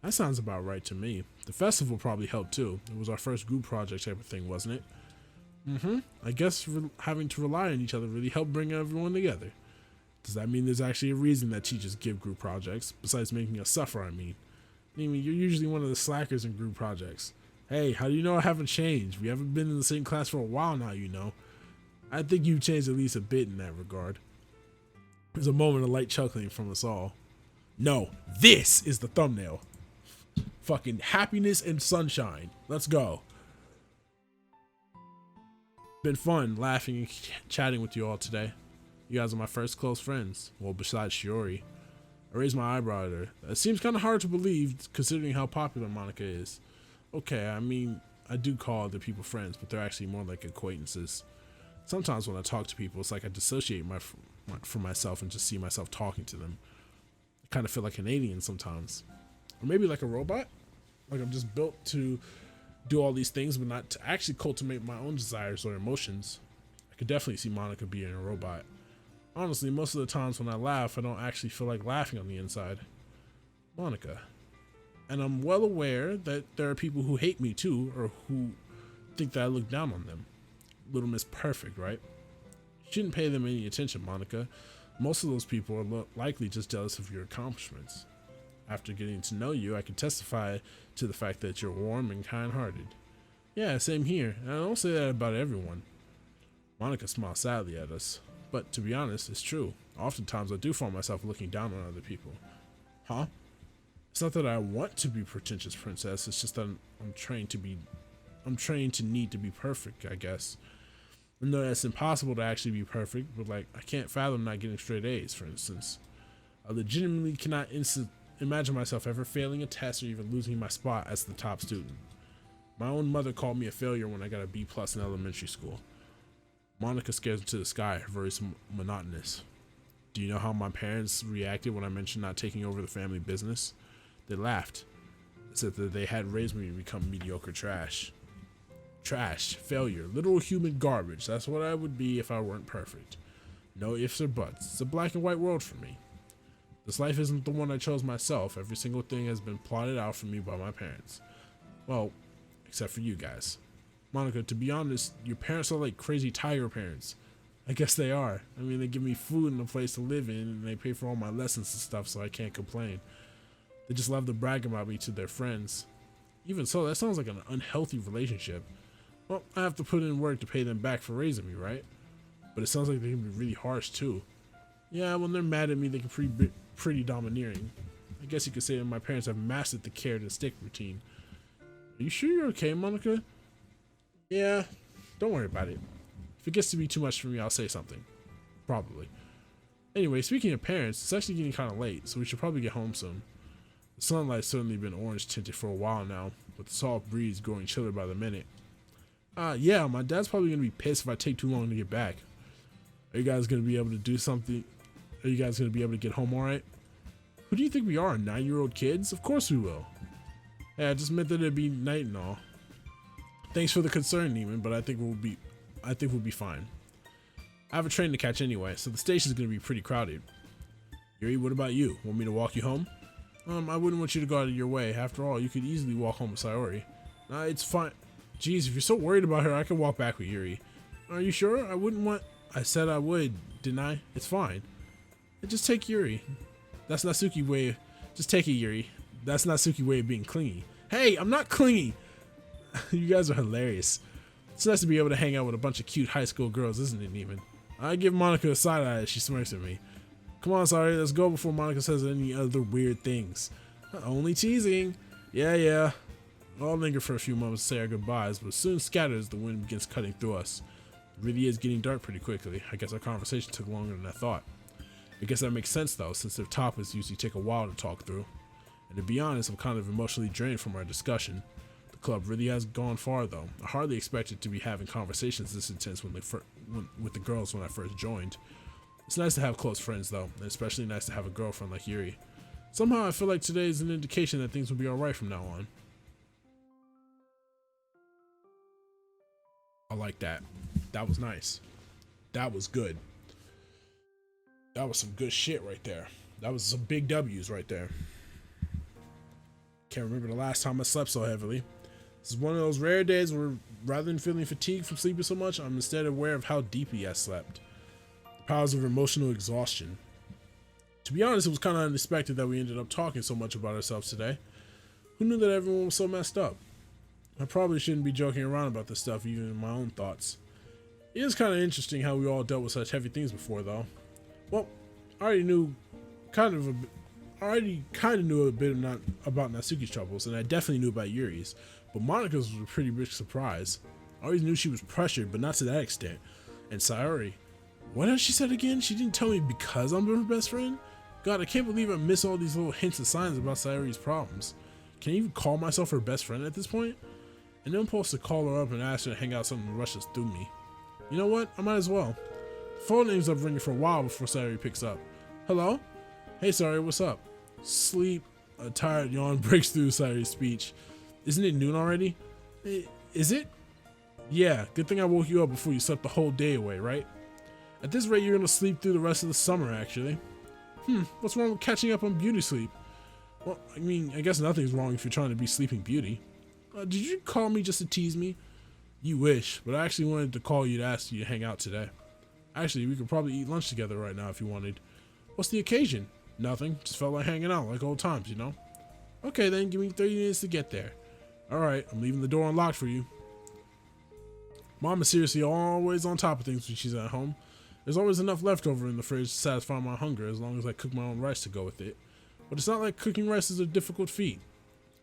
That sounds about right to me. The festival probably helped too. It was our first group project type of thing, wasn't it? I guess having to rely on each other really helped bring everyone together. Does that mean there's actually a reason that teachers give group projects, besides making us suffer, I mean? You're usually one of the slackers in group projects. Hey, how do you know I haven't changed? We haven't been in the same class for a while now, you know. I think you've changed at least a bit in that regard. There's a moment of light chuckling from us all. No, this is the thumbnail. Fucking happiness and sunshine. Let's go. Been fun laughing and chatting with you all today. You guys are my first close friends. Well, besides Shiori. I raised my eyebrow at her. It seems kind of hard to believe considering how popular Monika is. Okay, I mean, I do call other people friends, but they're actually more like acquaintances. Sometimes when I talk to people, it's like I dissociate from myself and just see myself talking to them. I kind of feel like an alien sometimes. Or maybe like a robot. Like I'm just built to do all these things, but not to actually cultivate my own desires or emotions. I could definitely see Monika being a robot. Honestly, most of the times when I laugh, I don't actually feel like laughing on the inside. Monika. And I'm well aware that there are people who hate me too, or who think that I look down on them. Little Miss Perfect, right? You shouldn't pay them any attention, Monika. Most of those people are likely just jealous of your accomplishments. After getting to know you, I can testify to the fact that you're warm and kind-hearted. Yeah, same here, and I don't say that about everyone. Monika smiles sadly at us, but to be honest, it's true. Oftentimes I do find myself looking down on other people. Huh? It's not that I want to be pretentious, princess, it's just that I'm trained to need to be perfect, I guess. I know that's impossible to actually be perfect, but like, I can't fathom not getting straight A's, for instance. I legitimately cannot imagine myself ever failing a test or even losing my spot as the top student. My own mother called me a failure when I got a B+ in elementary school. Monika stares into the sky, her voice monotonous. Do you know how my parents reacted when I mentioned not taking over the family business? They laughed. They said that they had raised me to become mediocre trash. Trash, failure, literal human garbage. That's what I would be if I weren't perfect. No ifs or buts. It's a black and white world for me. This life isn't the one I chose myself. Every single thing has been plotted out for me by my parents. Well, except for you guys. Monika, to be honest, your parents are like crazy tiger parents. I guess they are. I mean, they give me food and a place to live in, and they pay for all my lessons and stuff, so I can't complain. They just love to brag about me to their friends. Even so, that sounds like an unhealthy relationship. Well, I have to put in work to pay them back for raising me, right? But it sounds like they can be really harsh too. Yeah, when they're mad at me, they can be pretty domineering. I guess you could say that my parents have mastered the carrot and stick routine. Are you sure you're okay, Monika? Yeah, don't worry about it. If it gets to be too much for me, I'll say something. Probably. Anyway, speaking of parents, it's actually getting kind of late, so we should probably get home soon. The sunlight's certainly been orange tinted for a while now, with the soft breeze growing chiller by the minute. Yeah, my dad's probably gonna be pissed if I take too long to get back. Are you guys gonna be able to do something? Are you guys gonna be able to get home alright? Who do you think we are, 9-year-old kids? Of course we will. Hey, I just meant that it'd be night and all. Thanks for the concern, Neiman, but I think we'll be fine. I have a train to catch anyway, so the station's gonna be pretty crowded. Yuri, what about you? Want me to walk you home? I wouldn't want you to go out of your way. After all, you could easily walk home with Sayori. Nah, it's fine. Jeez, if you're so worried about her, I can walk back with Yuri. Are you sure? I wouldn't want... I said I would, didn't I? It's fine. Just take Yuri. That's Natsuki's way... Just take it, Yuri. That's Natsuki's way of being clingy. Hey, I'm not clingy! You guys are hilarious. It's nice to be able to hang out with a bunch of cute high school girls, isn't it, Neiman? I give Monica a side eye as she smirks at me. Come on, sorry, let's go before Monica says any other weird things. Only teasing. Yeah. I'll linger for a few moments to say our goodbyes, but soon scatter as the wind begins cutting through us. It really is getting dark pretty quickly. I guess our conversation took longer than I thought. I guess that makes sense though, since their topics usually take a while to talk through. And to be honest, I'm kind of emotionally drained from our discussion. The club really has gone far though. I hardly expected to be having conversations this intense with the girls when I first joined. It's nice to have close friends though, and especially nice to have a girlfriend like Yuri. Somehow I feel like today is an indication that things will be alright from now on. I like that. That was nice. That was good. That was some good shit right there. That was some big W's right there. Can't remember the last time I slept so heavily. This is one of those rare days where rather than feeling fatigued from sleeping so much, I'm instead aware of how deeply I slept. The powers of emotional exhaustion. To be honest, it was kind of unexpected that we ended up talking so much about ourselves today. Who knew that everyone was so messed up? I probably shouldn't be joking around about this stuff even in my own thoughts. It is kind of interesting how we all dealt with such heavy things before though. Well, I already kind of knew a bit about Natsuki's troubles, and I definitely knew about Yuri's, but Monika's was a pretty big surprise. I always knew she was pressured, but not to that extent. And Sayori, what has she said again? She didn't tell me because I'm her best friend? God, I can't believe I miss all these little hints and signs about Sayori's problems. Can I even call myself her best friend at this point? An impulse to call her up and ask her to hang out something rushes through me. You know what? I might as well. The phone ends up ringing for a while before Sayori picks up. Hello? Hey Sayori, what's up? Sleep. A tired yawn breaks through Sayori's speech. Isn't it noon already? Is it? Yeah, good thing I woke you up before you slept the whole day away, right? At this rate, you're gonna sleep through the rest of the summer, actually. What's wrong with catching up on beauty sleep? Well, I mean, I guess nothing's wrong if you're trying to be Sleeping Beauty. Did you call me just to tease me? You wish, but I actually wanted to call you to ask you to hang out today. Actually, we could probably eat lunch together right now if you wanted. What's the occasion? Nothing, just felt like hanging out like old times, you know? Okay then, give me 30 minutes to get there. Alright, I'm leaving the door unlocked for you. Mom is seriously always on top of things when she's at home. There's always enough left over in the fridge to satisfy my hunger as long as I cook my own rice to go with it. But it's not like cooking rice is a difficult feat.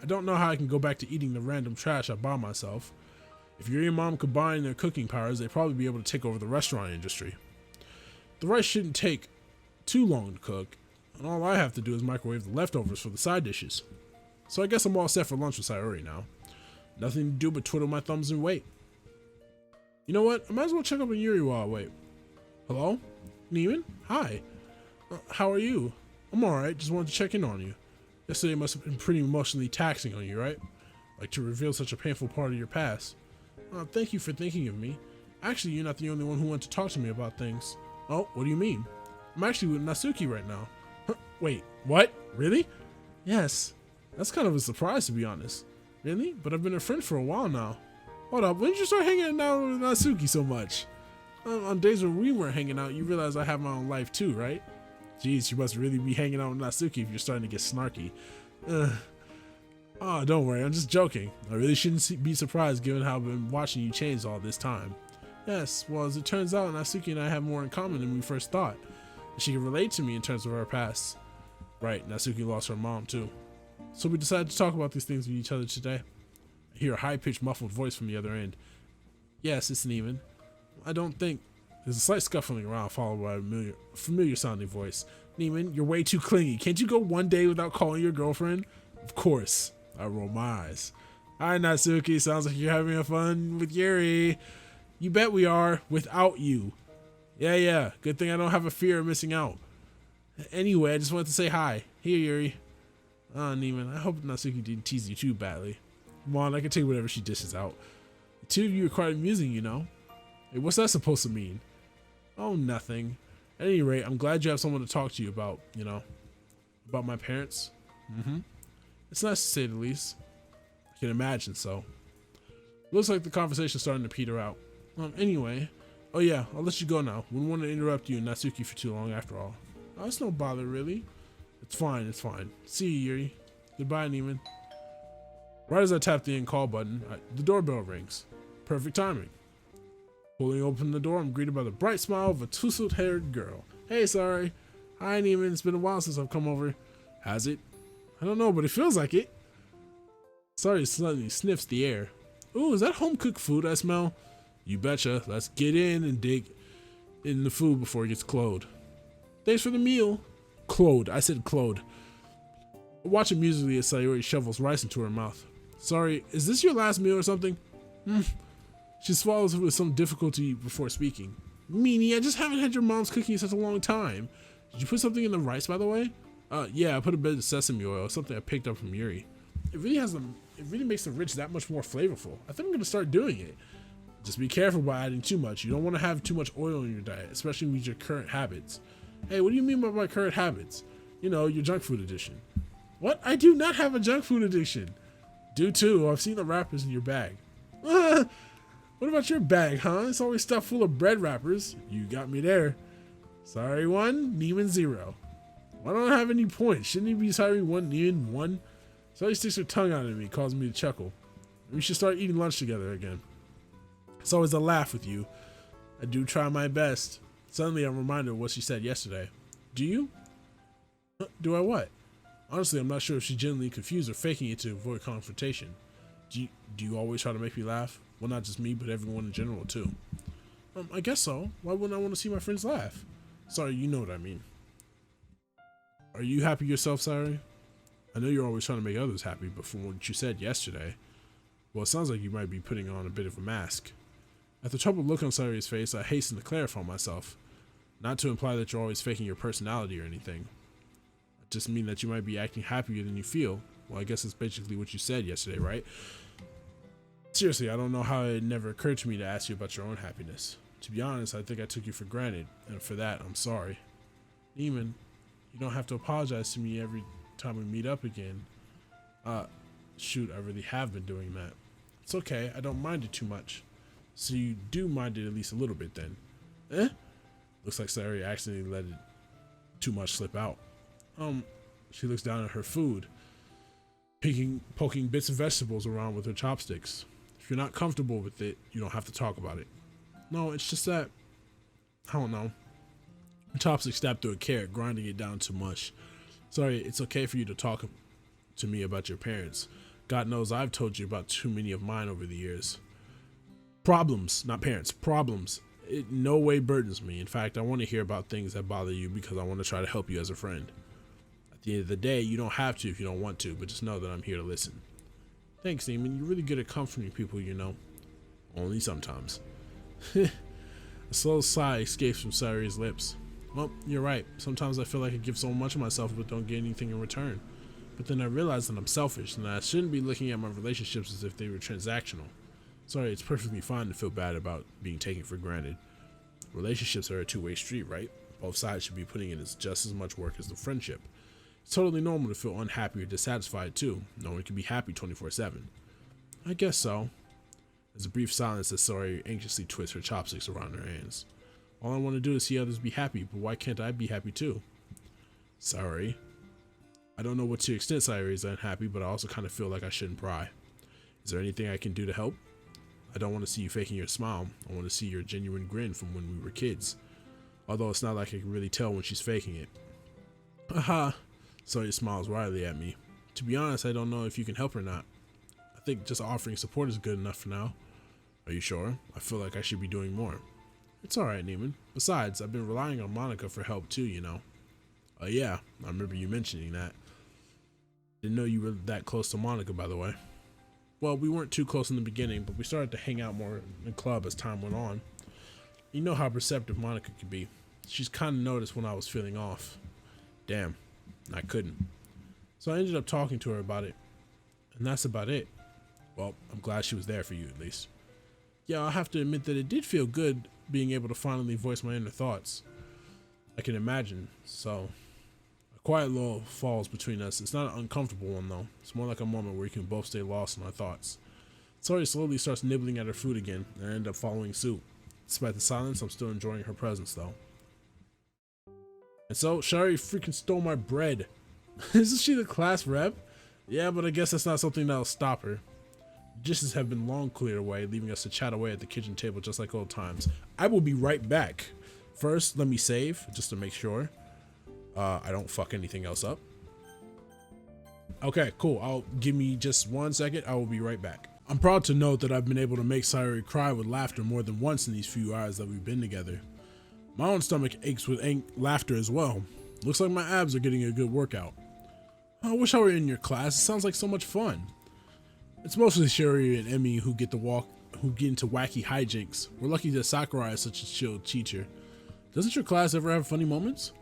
I don't know how I can go back to eating the random trash I buy myself. If you and Mom combine their cooking powers, they'd probably be able to take over the restaurant industry. The rice shouldn't take too long to cook, and all I have to do is microwave the leftovers for the side dishes. So I guess I'm all set for lunch with Sayori now. Nothing to do but twiddle my thumbs and wait. You know what? I might as well check up on Yuri while I wait. Hello? Neiman? Hi. How are you? I'm alright, just wanted to check in on you. Yesterday must have been pretty emotionally taxing on you, right? Like to reveal such a painful part of your past. Thank you for thinking of me. Actually, you're not the only one who wanted to talk to me about things. Oh, what do you mean? I'm actually with Natsuki right now. Huh, wait, what? Really? Yes. That's kind of a surprise, to be honest. Really? But I've been a friend for a while now. Hold up, when did you start hanging out with Natsuki so much? On days when we weren't hanging out, you realize I have my own life too, right? Jeez, you must really be hanging out with Natsuki if you're starting to get snarky. Oh, don't worry, I'm just joking. I really shouldn't be surprised given how I've been watching you change all this time. Yes, well, as it turns out, Natsuki and I have more in common than we first thought. And she can relate to me in terms of our past. Right, Natsuki lost her mom too. So we decided to talk about these things with each other today. I hear a high-pitched, muffled voice from the other end. Yes, it's Neiman. I don't think... There's a slight scuffling around, followed by a familiar sounding voice. Neiman, you're way too clingy. Can't you go one day without calling your girlfriend? Of course. I roll my eyes. Hi, Natsuki. Sounds like you're having fun with Yuri. You bet we are, without you. Yeah. Good thing I don't have a fear of missing out. Anyway, I just wanted to say hi. Here, Yuri. Oh, Neiman, I hope Natsuki didn't tease you too badly. Come on, I can take whatever she dishes out. The two of you are quite amusing, you know. Hey, what's that supposed to mean? Oh, nothing. At any rate, I'm glad you have someone to talk to you about, you know. About my parents. It's nice to say the least. I can imagine so. Looks like the conversation's starting to peter out. Anyway. Oh yeah, I'll let you go now. Wouldn't want to interrupt you and Natsuki for too long after all. Oh, it's no bother, really. It's fine. See you, Yuri. Goodbye, Neiman. Right as I tap the end call button, the doorbell rings. Perfect timing. Pulling open the door, I'm greeted by the bright smile of a tousled-haired girl. Hey, sorry. Hi, Neiman. It's been a while since I've come over. Has it? I don't know, but it feels like it. Sorry slightly sniffs the air. Ooh, is that home-cooked food I smell? You betcha. Let's get in and dig in the food before it gets clod. Thanks for the meal. Clod. I said clod. Watch amusedly as Sayori shovels rice into her mouth. Sorry, is this your last meal or something? She swallows with some difficulty before speaking. Meanie, I just haven't had your mom's cooking in such a long time. Did you put something in the rice, by the way? Yeah, I put a bit of sesame oil, something I picked up from Yuri. It really makes the rich that much more flavorful. I think I'm gonna start doing it. Just be careful by adding too much. You don't want to have too much oil in your diet, especially with your current habits. Hey, what do you mean by my current habits? You know, your junk food addiction. What? I do not have a junk food addiction. Do too. I've seen the wrappers in your bag. What about your bag, huh? It's always stuffed full of bread wrappers. You got me there. Sorry, 1, Neiman 0. Why don't I have any points? Shouldn't he be sorry 1, Neiman 1? So he sticks her tongue out at me, causing me to chuckle. We should start eating lunch together again. It's always a laugh with you. I do try my best. Suddenly I'm reminded of what she said yesterday. Do you? Do I what? Honestly, I'm not sure if she's genuinely confused or faking it to avoid confrontation. Do you always try to make me laugh? Well, not just me, but everyone in general, too. I guess so. Why wouldn't I want to see my friends laugh? Sorry, you know what I mean. Are you happy yourself, Sayori? I know you're always trying to make others happy, but from what you said yesterday, well, it sounds like you might be putting on a bit of a mask. At the troubled look on Sayori's face, I hasten to clarify myself. Not to imply that you're always faking your personality or anything. I just mean that you might be acting happier than you feel. Well, I guess that's basically what you said yesterday, right? Seriously, I don't know how it never occurred to me to ask you about your own happiness. To be honest, I think I took you for granted, and for that, I'm sorry. Neiman, you don't have to apologize to me every time we meet up again. Shoot, I really have been doing that. It's okay, I don't mind it too much. So you do mind it at least a little bit then. Looks like Sayori accidentally let it too much slip out. She looks down at her food, poking bits of vegetables around with her chopsticks. If you're not comfortable with it, you don't have to talk about it. No, it's just that, I don't know. Her chopstick stabbed through a carrot, grinding it down to mush. Sorry, it's okay for you to talk to me about your parents. God knows I've told you about too many of mine over the years. Problems, not parents, problems. It in no way burdens me. In fact, I want to hear about things that bother you because I want to try to help you as a friend. At the end of the day, you don't have to if you don't want to, but just know that I'm here to listen. Thanks, Neiman. You're really good at comforting people, you know. Only sometimes. A slow sigh escapes from Sayori's lips. Well, you're right. Sometimes I feel like I give so much of myself but don't get anything in return. But then I realize that I'm selfish and that I shouldn't be looking at my relationships as if they were transactional. Sorry, it's perfectly fine to feel bad about being taken for granted. Relationships are a two-way street, right? Both sides should be putting in just as much work as the friendship. It's totally normal to feel unhappy or dissatisfied too. No one can be happy 24/7. I guess so. There's a brief silence as Sayori anxiously twists her chopsticks around her hands. All I want to do is see others be happy, but why can't I be happy too? Sayori. I don't know what to extent Sayori is unhappy, but I also kind of feel like I shouldn't pry. Is there anything I can do to help? I don't want to see you faking your smile. I want to see your genuine grin from when we were kids. Although it's not like I can really tell when she's faking it. Haha. Sayori smiles wryly at me. To be honest, I don't know if you can help or not. I think just offering support is good enough for now. Are you sure? I feel like I should be doing more. It's alright, Neiman. Besides, I've been relying on Monika for help too, you know. Yeah, I remember you mentioning that. Didn't know you were that close to Monica, by the way. Well, we weren't too close in the beginning, but we started to hang out more in the club as time went on. You know how perceptive Monica could be. She's kind of noticed when I was feeling off. Damn, I couldn't. So I ended up talking to her about it. And that's about it. Well, I'm glad she was there for you, at least. Yeah, I'll have to admit that it did feel good being able to finally voice my inner thoughts. I can imagine, so... A quiet lull falls between us. It's not an uncomfortable one, though. It's more like a moment where we can both stay lost in our thoughts. Sawyer slowly starts nibbling at her food again, and I end up following suit. Despite the silence, I'm still enjoying her presence, though. And so, Shari freaking stole my bread. Isn't she the class rep? Yeah, but I guess that's not something that'll stop her. Dishes have been long cleared away, leaving us to chat away at the kitchen table just like old times. I will be right back. First, let me save, just to make sure I don't fuck anything else up. Okay, cool. Give me just 1 second. I will be right back. I'm proud to note that I've been able to make Sayori cry with laughter more than once in these few hours that we've been together. My own stomach aches with laughter as well. Looks like my abs are getting a good workout. I wish I were in your class. It sounds like so much fun. It's mostly Shuri and Emmy who get into wacky hijinks. We're lucky that Sakurai is such a chill teacher. Doesn't your class ever have funny moments?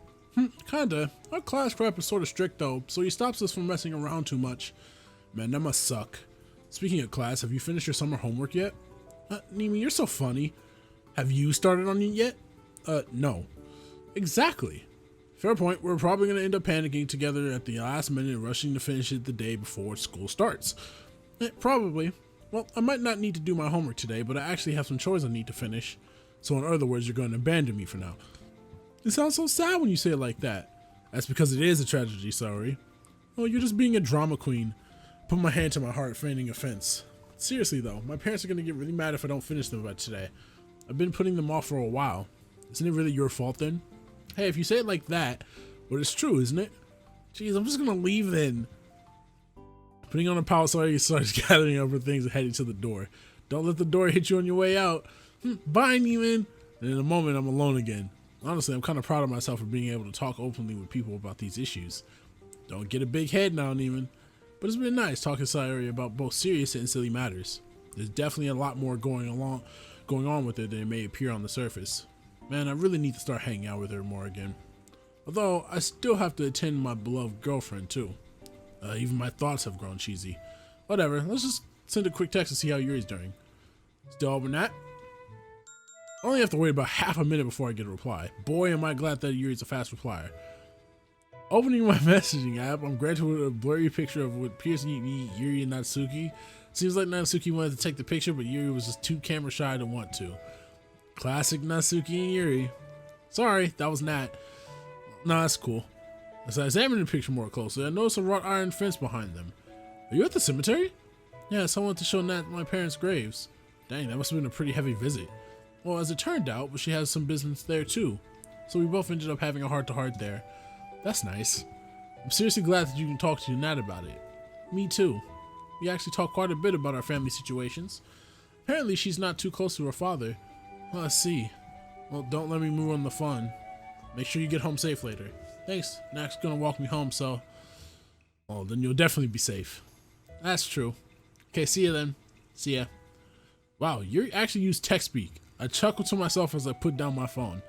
Kinda. Our class prep is sort of strict though, so he stops us from messing around too much. Man, that must suck. Speaking of class, have you finished your summer homework yet? Nimi, you're so funny. Have you started on it yet? No. Exactly. Fair point. We're probably going to end up panicking together at the last minute and rushing to finish it the day before school starts. Probably. Well, I might not need to do my homework today, but I actually have some chores I need to finish. So in other words, you're going to abandon me for now. It sounds so sad when you say it like that. That's because it is a tragedy, sorry. Oh, you're just being a drama queen. Put my hand to my heart, feigning offense. Seriously though, my parents are going to get really mad if I don't finish them by today. I've been putting them off for a while. Isn't it really your fault then? Hey, if you say it like that, well, it's true, isn't it? Jeez, I'm just going to leave then. Putting on a power sorry, he starts gathering up her things and heading to the door. Don't let the door hit you on your way out. Bye, Neiman. And in a moment, I'm alone again. Honestly, I'm kind of proud of myself for being able to talk openly with people about these issues. Don't get a big head now, Neiman. But it's been nice talking to Sayori about both serious and silly matters. There's definitely a lot more going on with it than it may appear on the surface. Man, I really need to start hanging out with her more again. Although, I still have to attend my beloved girlfriend, too. Even my thoughts have grown cheesy. Whatever, let's just send a quick text to see how Yuri's doing. Still open that? I only have to wait about half a minute before I get a reply. Boy, am I glad that Yuri's a fast replier. Opening my messaging app, I'm granted with a blurry picture of what appears to be Yuri and Natsuki. Seems like Natsuki wanted to take the picture, but Yuri was just too camera shy to want to. Classic Natsuki and Yuri. Sorry, that was Nat. Nah, that's cool. As I examined the picture more closely, I noticed a wrought iron fence behind them. Are you at the cemetery? Yeah, someone to show Nat my parents' graves. Dang, that must have been a pretty heavy visit. Well, as it turned out, she has some business there too. So we both ended up having a heart-to-heart there. That's nice. I'm seriously glad that you can talk to Nat about it. Me too. We actually talked quite a bit about our family situations. Apparently she's not too close to her father. Well, let's see. Well, don't let me move on the fun. Make sure you get home safe later. Thanks. Nat's gonna walk me home, so... Well, then you'll definitely be safe. That's true. Okay, see ya then. See ya. Wow, you actually used text speak. I chuckled to myself as I put down my phone.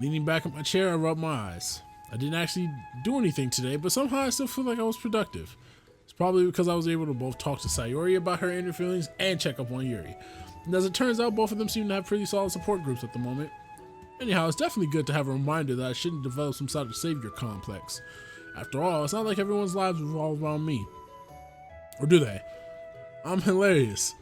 Leaning back in my chair, I rubbed my eyes. I didn't actually do anything today, but somehow I still feel like I was productive. It's probably because I was able to both talk to Sayori about her inner feelings and check up on Yuri. And as it turns out, both of them seem to have pretty solid support groups at the moment. Anyhow, it's definitely good to have a reminder that I shouldn't develop some sort of savior complex. After all, it's not like everyone's lives revolve around me. Or do they? I'm hilarious.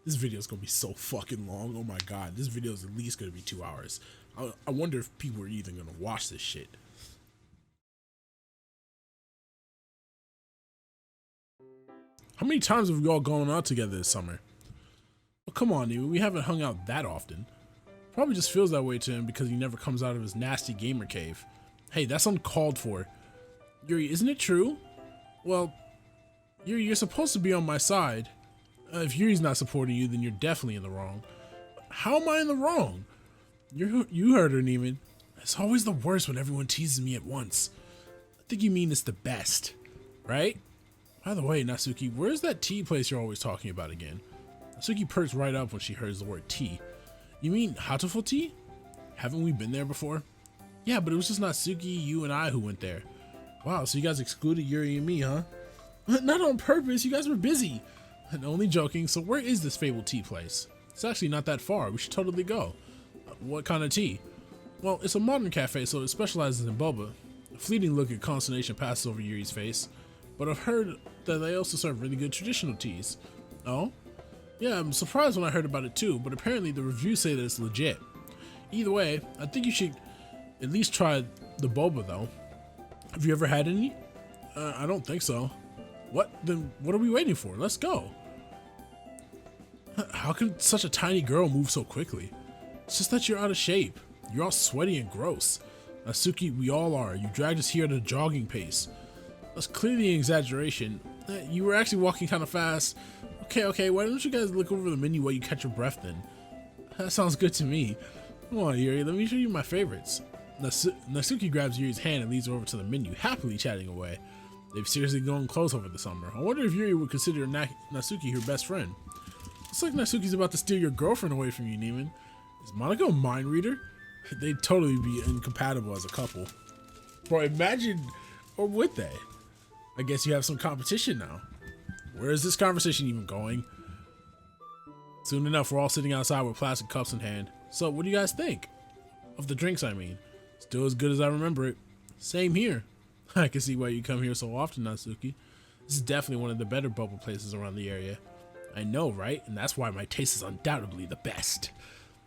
This video is gonna be so fucking long. Oh my god, this video is at least gonna be 2 hours. I wonder if people are even gonna watch this shit. How many times have we all gone out together this summer? Well, come on, dude. We haven't hung out that often. Probably just feels that way to him because he never comes out of his nasty gamer cave. Hey, that's uncalled for. Yuri, isn't it true? Well, Yuri, you're supposed to be on my side. If Yuri's not supporting you, then you're definitely in the wrong. How am I in the wrong? You heard her, Neiman. It's always the worst when everyone teases me at once. I think you mean it's the best, right? By the way, Natsuki, where's that tea place you're always talking about again? Natsuki perks right up when she hears the word tea. You mean Hatoful tea? Haven't we been there before? Yeah, but it was just Natsuki, you, and I who went there. Wow, so you guys excluded Yuri and me, huh? Not on purpose, you guys were busy. And only joking, so where is this fabled tea place? It's actually not that far, we should totally go. What kind of tea? Well, it's a modern cafe, so it specializes in boba. A fleeting look of consternation passes over Yuri's face, but I've heard that they also serve really good traditional teas. Oh? Yeah, I'm surprised when I heard about it too, but apparently the reviews say that it's legit. Either way, I think you should at least try the boba though. Have you ever had any? I don't think so. What? Then what are we waiting for? Let's go. How can such a tiny girl move so quickly? It's just that you're out of shape. You're all sweaty and gross. Natsuki, we all are. You dragged us here at a jogging pace. That's clearly an exaggeration. You were actually walking kind of fast. Okay, why don't you guys look over the menu while you catch your breath then? That sounds good to me. Come on, Yuri, let me show you my favorites. Natsuki grabs Yuri's hand and leads her over to the menu, happily chatting away. They've seriously gone close over the summer. I wonder if Yuri would consider Natsuki her best friend. Looks like Natsuki's about to steal your girlfriend away from you, Neiman. Is Monica a mind reader? They'd totally be incompatible as a couple. Bro, imagine, or would they? I guess you have some competition now. Where is this conversation even going? Soon enough, we're all sitting outside with plastic cups in hand. So, what do you guys think? Of the drinks, I mean. Still as good as I remember it. Same here. I can see why you come here so often, Natsuki. This is definitely one of the better bubble places around the area. I know, right? And that's why my taste is undoubtedly the best.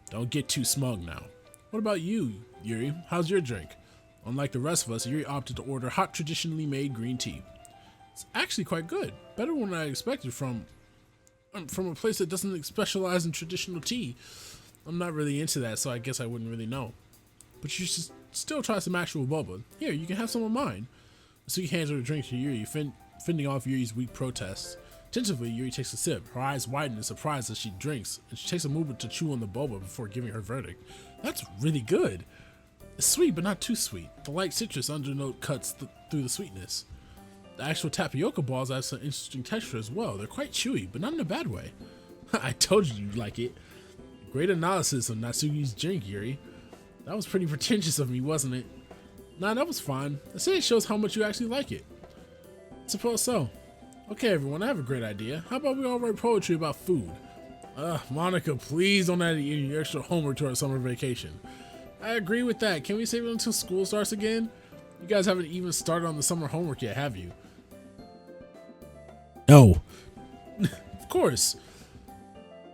Don't get too smug now. What about you, Yuri? How's your drink? Unlike the rest of us, Yuri opted to order hot, traditionally made green tea. It's actually quite good. Better than I expected from a place that doesn't specialize in traditional tea. I'm not really into that, so I guess I wouldn't really know. But you should still try some actual boba. Here, you can have some of mine. Natsuki hands her a drink to Yuri, fending off Yuri's weak protests. Tentatively, Yuri takes a sip. Her eyes widen in surprise as she drinks, and she takes a moment to chew on the boba before giving her verdict. That's really good. It's sweet, but not too sweet. The light citrus undernote cuts through the sweetness. The actual tapioca balls have some interesting texture as well. They're quite chewy, but not in a bad way. I told you you'd like it. Great analysis of Natsuki's drink, Yuri. That was pretty pretentious of me, wasn't it? Nah, that was fine. I say it shows how much you actually like it. Suppose so. Okay, everyone, I have a great idea. How about we all write poetry about food? Monica, please don't add any extra homework to our summer vacation. I agree with that. Can we save it until school starts again? You guys haven't even started on the summer homework yet, have you? No. Of course.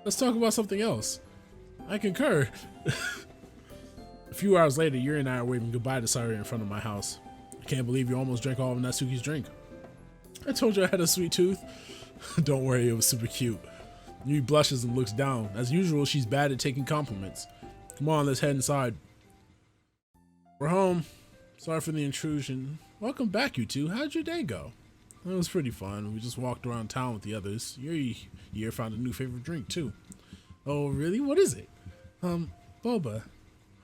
Let's talk about something else. I concur. A few hours later, Yuri and I are waving goodbye to Saria in front of my house. I can't believe you almost drank all of Natsuki's drink. I told you I had a sweet tooth. Don't worry, it was super cute. Yuri blushes and looks down. As usual, she's bad at taking compliments. Come on, let's head inside. We're home. Sorry for the intrusion. Welcome back, you two. How'd your day go? It was pretty fun. We just walked around town with the others. Yuri here found a new favorite drink, too. Oh, really? What is it? Boba.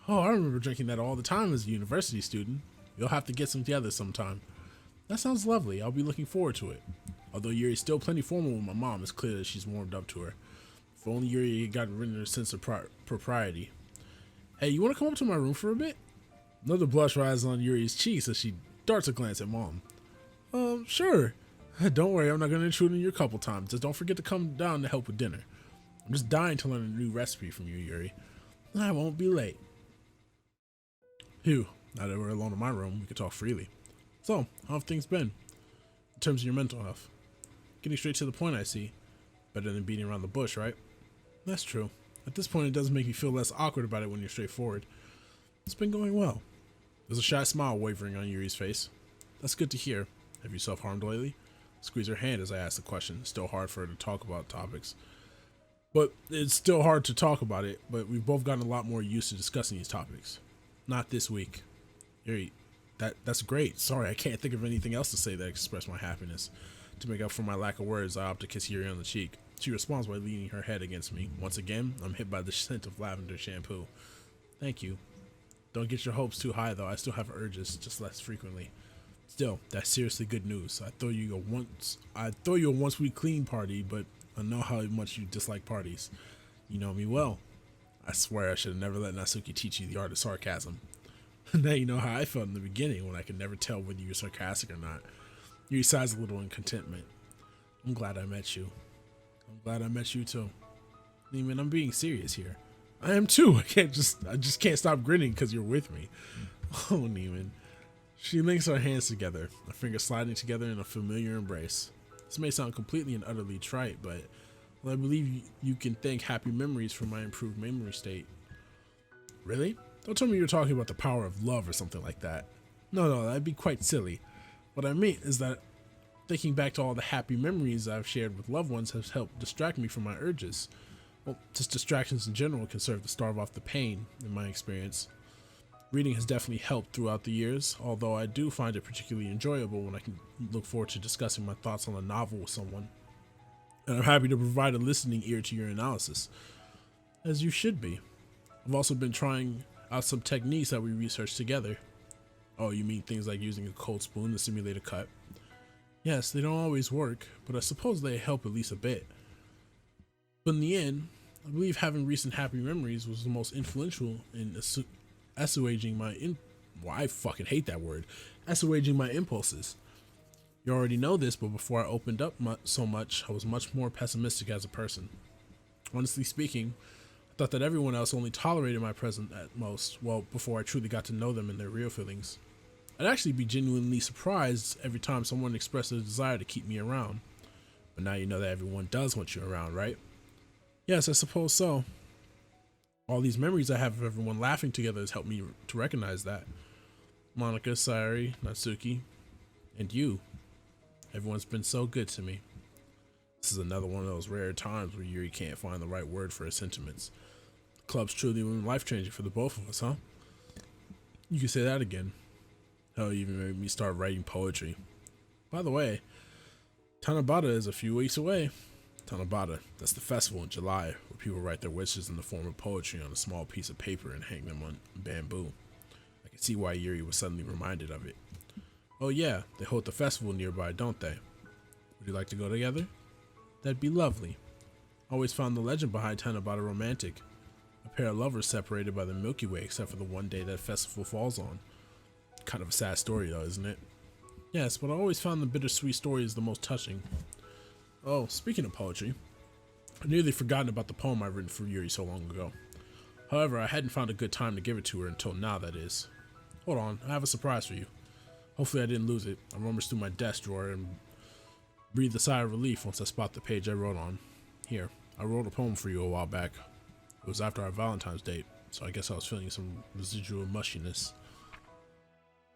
Oh, I remember drinking that all the time as a university student. You'll have to get some together sometime. That sounds lovely. I'll be looking forward to it. Although Yuri's still plenty formal with my mom, it's clear that she's warmed up to her. If only Yuri had gotten rid of her sense of propriety. Hey, you want to come up to my room for a bit? Another blush rises on Yuri's cheeks as she darts a glance at Mom. Sure. Don't worry, I'm not going to intrude on your couple times. Just don't forget to come down to help with dinner. I'm just dying to learn a new recipe from you, Yuri. I won't be late. Phew, now that we're alone in my room, we can talk freely. So, how have things been? In terms of your mental health? Getting straight to the point, I see. Better than beating around the bush, right? That's true. At this point, it does make me feel less awkward about it when you're straightforward. It's been going well. There's a shy smile wavering on Yuri's face. That's good to hear. Have you self-harmed lately? Squeeze her hand as I ask the question. It's still hard for her to talk about topics. But it's still hard to talk about it, but we've both gotten a lot more used to discussing these topics. Not this week. Yuri, that's great. Sorry, I can't think of anything else to say that express my happiness. To make up for my lack of words, I opt to kiss Yuri on the cheek. She responds by leaning her head against me. Once again, I'm hit by the scent of lavender shampoo. Thank you. Don't get your hopes too high though. I still have urges, just less frequently. Still, that's seriously good news. I throw you a once week clean party, but I know how much you dislike parties. You know me well. I swear I should have never let Natsuki teach you the art of sarcasm. Now you know how I felt in the beginning when I could never tell whether you were sarcastic or not. Yuri sighs a little in contentment. I'm glad I met you. I'm glad I met you too. Neiman, I'm being serious here. I am too. I just can't stop grinning because you're with me. Oh, Neiman. She links our hands together, our fingers sliding together in a familiar embrace. This may sound completely and utterly trite, but well, I believe you can thank happy memories for my improved memory state. Really? Don't tell me you're talking about the power of love or something like that. No, that'd be quite silly. What I mean is that thinking back to all the happy memories I've shared with loved ones has helped distract me from my urges. Well, just distractions in general can serve to starve off the pain, in my experience. Reading has definitely helped throughout the years, although I do find it particularly enjoyable when I can look forward to discussing my thoughts on a novel with someone. And I'm happy to provide a listening ear to your analysis, as you should be. I've also been trying out some techniques that we researched together. Oh, you mean things like using a cold spoon to simulate a cut? Yes, they don't always work, but I suppose they help at least a bit. But in the end, I believe having recent happy memories was the most influential in assuaging my I fucking hate that word. Assuaging my impulses. You already know this, but before I opened up so much, I was much more pessimistic as a person. Honestly speaking, I thought that everyone else only tolerated my presence at most, well, before I truly got to know them and their real feelings. I'd actually be genuinely surprised every time someone expressed a desire to keep me around. But now you know that everyone does want you around, right? Yes, I suppose so. All these memories I have of everyone laughing together has helped me to recognize that. Monica, Sayori, Natsuki, and you. Everyone's been so good to me. This is another one of those rare times where Yuri can't find the right word for his sentiments. The club's truly been life-changing for the both of us, huh? You can say that again. Hell, you even made me start writing poetry. By the way, Tanabata is a few weeks away. Tanabata, that's the festival in July where people write their wishes in the form of poetry on a small piece of paper and hang them on bamboo. I can see why Yuri was suddenly reminded of it. Oh yeah, they hold the festival nearby, don't they? Would you like to go together? That'd be lovely. I always found the legend behind Tanabata romantic. A pair of lovers separated by the Milky Way except for the one day that festival falls on. Kind of a sad story though, isn't it? Yes, but I always found the bittersweet story is the most touching. Oh, speaking of poetry, I'd nearly forgotten about the poem I'd written for Yuri so long ago. However, I hadn't found a good time to give it to her until now, that is. Hold on, I have a surprise for you. Hopefully I didn't lose it. I rummaged through my desk drawer and breathed a sigh of relief once I spot the page I wrote on. Here, I wrote a poem for you a while back. It was after our Valentine's date, so I guess I was feeling some residual mushiness.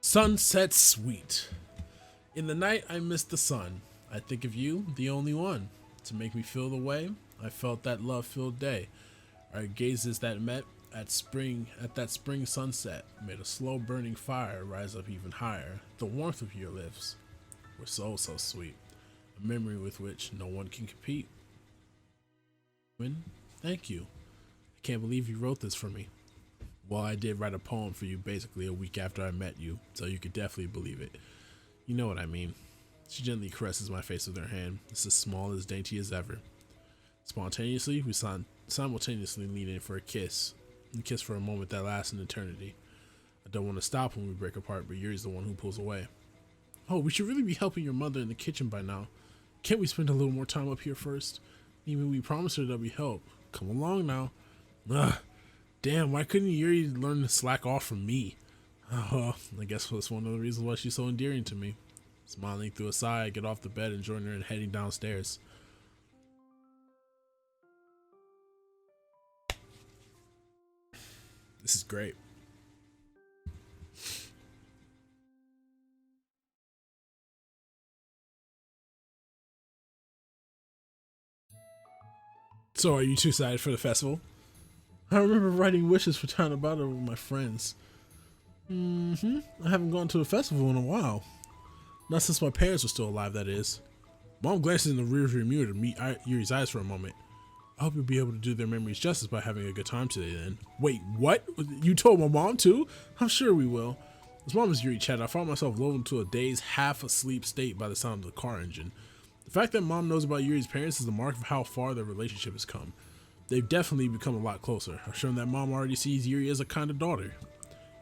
Sunset Sweet. In the night I miss the sun. I think of you, the only one, to make me feel the way I felt that love-filled day. Our gazes that met at that spring sunset made a slow burning fire rise up even higher. The warmth of your lips were so sweet, a memory with which no one can compete. Thank you. I can't believe you wrote this for me. Well, I did write a poem for you basically a week after I met you, so you could definitely believe it. You know what I mean. She gently caresses my face with her hand. It's as small, as dainty as ever. Spontaneously, we simultaneously lean in for a kiss. And kiss for a moment that lasts an eternity. I don't want to stop when we break apart, but Yuri's the one who pulls away. Oh, we should really be helping your mother in the kitchen by now. Can't we spend a little more time up here first? Even we promised her that we help. Come along now. Ugh. Damn, why couldn't Yuri learn to slack off from me? Oh, I guess that's one of the reasons why she's so endearing to me. Smiling through a sigh, I get off the bed and join her in heading downstairs. This is great. So, are you too excited for the festival? I remember writing wishes for Tanabata with my friends. I haven't gone to a festival in a while. Not since my parents were still alive, that is. Mom glances in the rearview mirror to meet Yuri's eyes for a moment. I hope you'll be able to do their memories justice by having a good time today then. Wait, what? You told my mom too? I'm sure we will. As mom as Yuri chatted, I found myself lulled into a dazed, half-asleep state by the sound of the car engine. The fact that mom knows about Yuri's parents is a mark of how far their relationship has come. They've definitely become a lot closer. I've shown that mom already sees Yuri as a kind of daughter.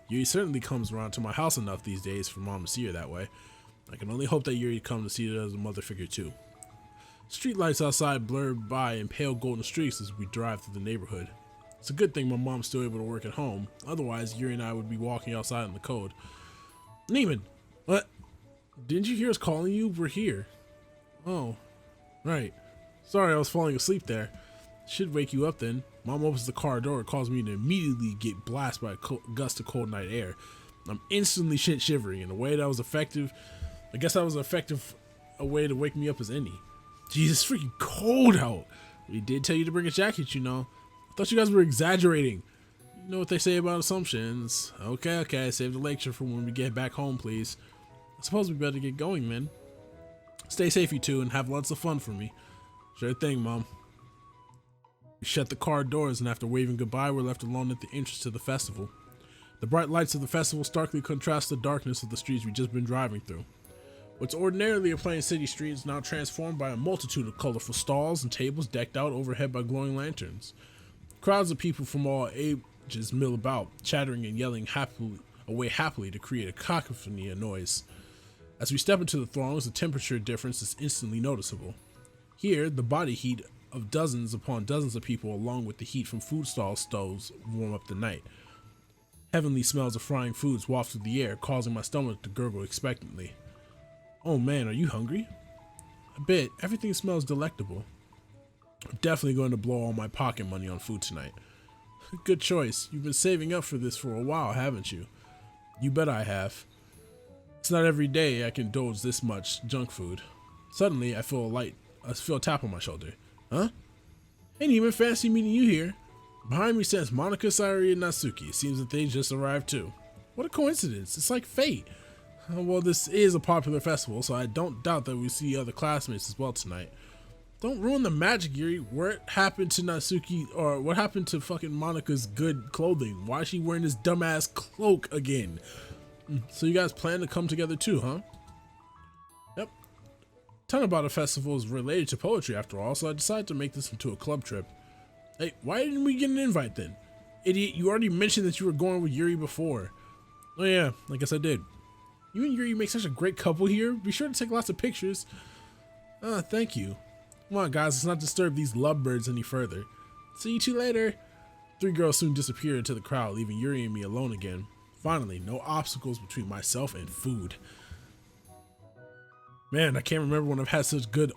Yuri certainly comes around to my house enough these days for mom to see her that way. I can only hope that Yuri comes to see her as a mother figure too. Streetlights outside blurred by in pale golden streaks as we drive through the neighborhood. It's a good thing my mom's still able to work at home, otherwise Yuri and I would be walking outside in the cold. Neiman! What? Didn't you hear us calling you? We're here. Oh, right. Sorry, I was falling asleep there. Should wake you up then. Mom opens the car door and calls me to immediately get blasted by a gust of cold night air. I'm instantly shivering in a way that was effective. I guess that was effective a way to wake me up as any. Jesus, it's freaking cold out. We did tell you to bring a jacket, you know. I thought you guys were exaggerating. You know what they say about assumptions. Okay, save the lecture for when we get back home, please. I suppose we better get going, man. Stay safe, you two, and have lots of fun for me. Sure thing, Mom. We shut the car doors, and after waving goodbye, we're left alone at the entrance to the festival. The bright lights of the festival starkly contrast the darkness of the streets we've just been driving through. What's ordinarily a plain city street is now transformed by a multitude of colorful stalls and tables decked out overhead by glowing lanterns. Crowds of people from all ages mill about, chattering and yelling happily to create a cacophony of noise. As we step into the throngs, the temperature difference is instantly noticeable. Here, the body heat of dozens upon dozens of people along with the heat from food stall stoves warm up the night. Heavenly smells of frying foods waft through the air, causing my stomach to gurgle expectantly. Oh man, are you hungry? A bit. Everything smells delectable. I'm definitely going to blow all my pocket money on food tonight. Good choice. You've been saving up for this for a while, haven't you? You bet I have. It's not every day I can indulge this much junk food. Suddenly, I feel a tap on my shoulder. Huh? Ain't even fancy meeting you here. Behind me stands Monika, Sayori, and Natsuki. It seems that they just arrived too. What a coincidence. It's like fate. Well, this is a popular festival, so I don't doubt that we see other classmates as well tonight. Don't ruin the magic, Yuri. What happened to Natsuki, or what happened to fucking Monika's good clothing? Why is she wearing this dumbass cloak again? So you guys plan to come together too, huh? Yep. Tanabata Festival is related to poetry after all, so I decided to make this into a club trip. Hey, why didn't we get an invite then? Idiot, you already mentioned that you were going with Yuri before. Oh yeah, I guess I did. You and Yuri make such a great couple here. Be sure to take lots of pictures. Thank you. Come on, guys, let's not disturb these lovebirds any further. See you two later. Three girls soon disappeared into the crowd, leaving Yuri and me alone again. Finally, no obstacles between myself and food. Man, I can't remember when I've had such good...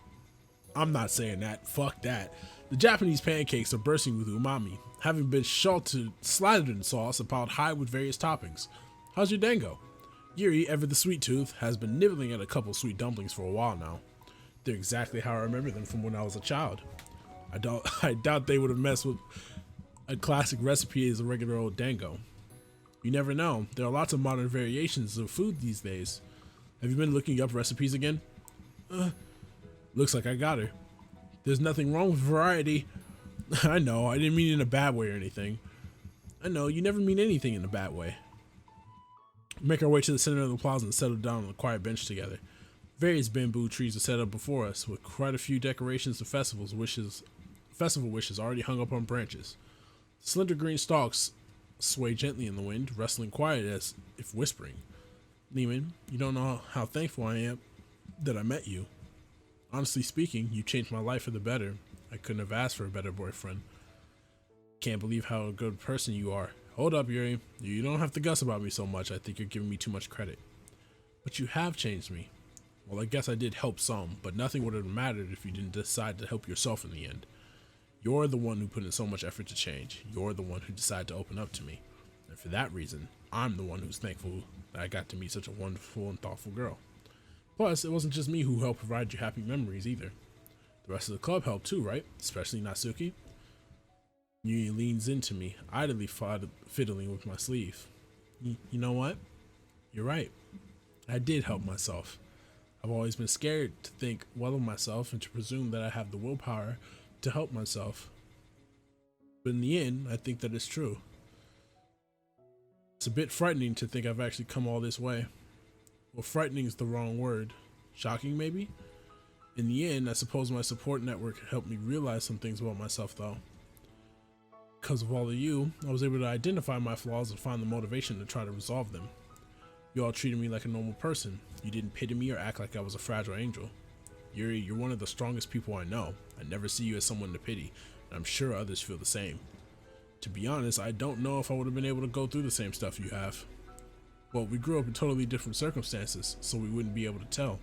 I'm not saying that. Fuck that. The Japanese pancakes are bursting with umami, having been slathered in sauce and piled high with various toppings. How's your dango? Yuri, ever the sweet tooth, has been nibbling at a couple sweet dumplings for a while now. They're exactly how I remember them from when I was a child. I doubt they would have messed with a classic recipe as a regular old dango. You never know. There are lots of modern variations of food these days. Have you been looking up recipes again? Looks like I got her. There's nothing wrong with variety. I know, I didn't mean it in a bad way or anything. I know, you never mean anything in a bad way. We make our way to the center of the plaza and settle down on a quiet bench together. Various bamboo trees are set up before us, with quite a few decorations of festival wishes already hung up on branches. Slender green stalks sway gently in the wind, rustling quiet as if whispering. Neiman, you don't know how thankful I am that I met you. Honestly speaking, you changed my life for the better. I couldn't have asked for a better boyfriend. Can't believe how a good person you are. Hold up, Yuri. You don't have to guss about me so much. I think you're giving me too much credit. But you have changed me. Well, I guess I did help some, but nothing would have mattered if you didn't decide to help yourself in the end. You're the one who put in so much effort to change. You're the one who decided to open up to me. And for that reason, I'm the one who's thankful that I got to meet such a wonderful and thoughtful girl. Plus, it wasn't just me who helped provide you happy memories either. The rest of the club helped too, right? Especially Natsuki. Yuri leans into me, idly fiddling with my sleeve. You know what? You're right. I did help myself. I've always been scared to think well of myself and to presume that I have the willpower to help myself. But in the end, I think that it's true. It's a bit frightening to think I've actually come all this way. Well, frightening is the wrong word. Shocking, maybe? In the end, I suppose my support network helped me realize some things about myself, though. Because of all of you, I was able to identify my flaws and find the motivation to try to resolve them. You all treated me like a normal person. You didn't pity me or act like I was a fragile angel. Yuri, you're one of the strongest people I know. I never see you as someone to pity, and I'm sure others feel the same. To be honest, I don't know if I would have been able to go through the same stuff you have. Well, we grew up in totally different circumstances, so we wouldn't be able to tell.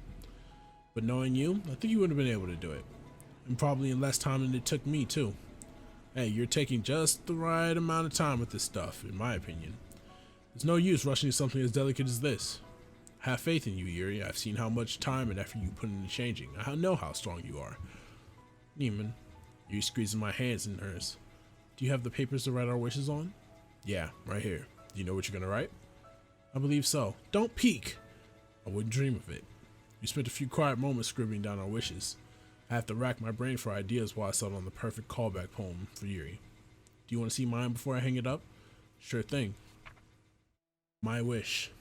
But knowing you, I think you would have been able to do it. And probably in less time than it took me, too. Hey, you're taking just the right amount of time with this stuff, in my opinion. There's no use rushing something as delicate as this. Have faith in you, Yuri. I've seen how much time and effort you put into changing. I know how strong you are. Neiman, Yuri squeezes my hands in hers. Do you have the papers to write our wishes on? Yeah, right here. Do you know what you're gonna write? I believe so. Don't peek! I wouldn't dream of it. We spent a few quiet moments scribbling down our wishes. I have to rack my brain for ideas while I settle on the perfect callback poem for Yuri. Do you want to see mine before I hang it up? Sure thing. My wish.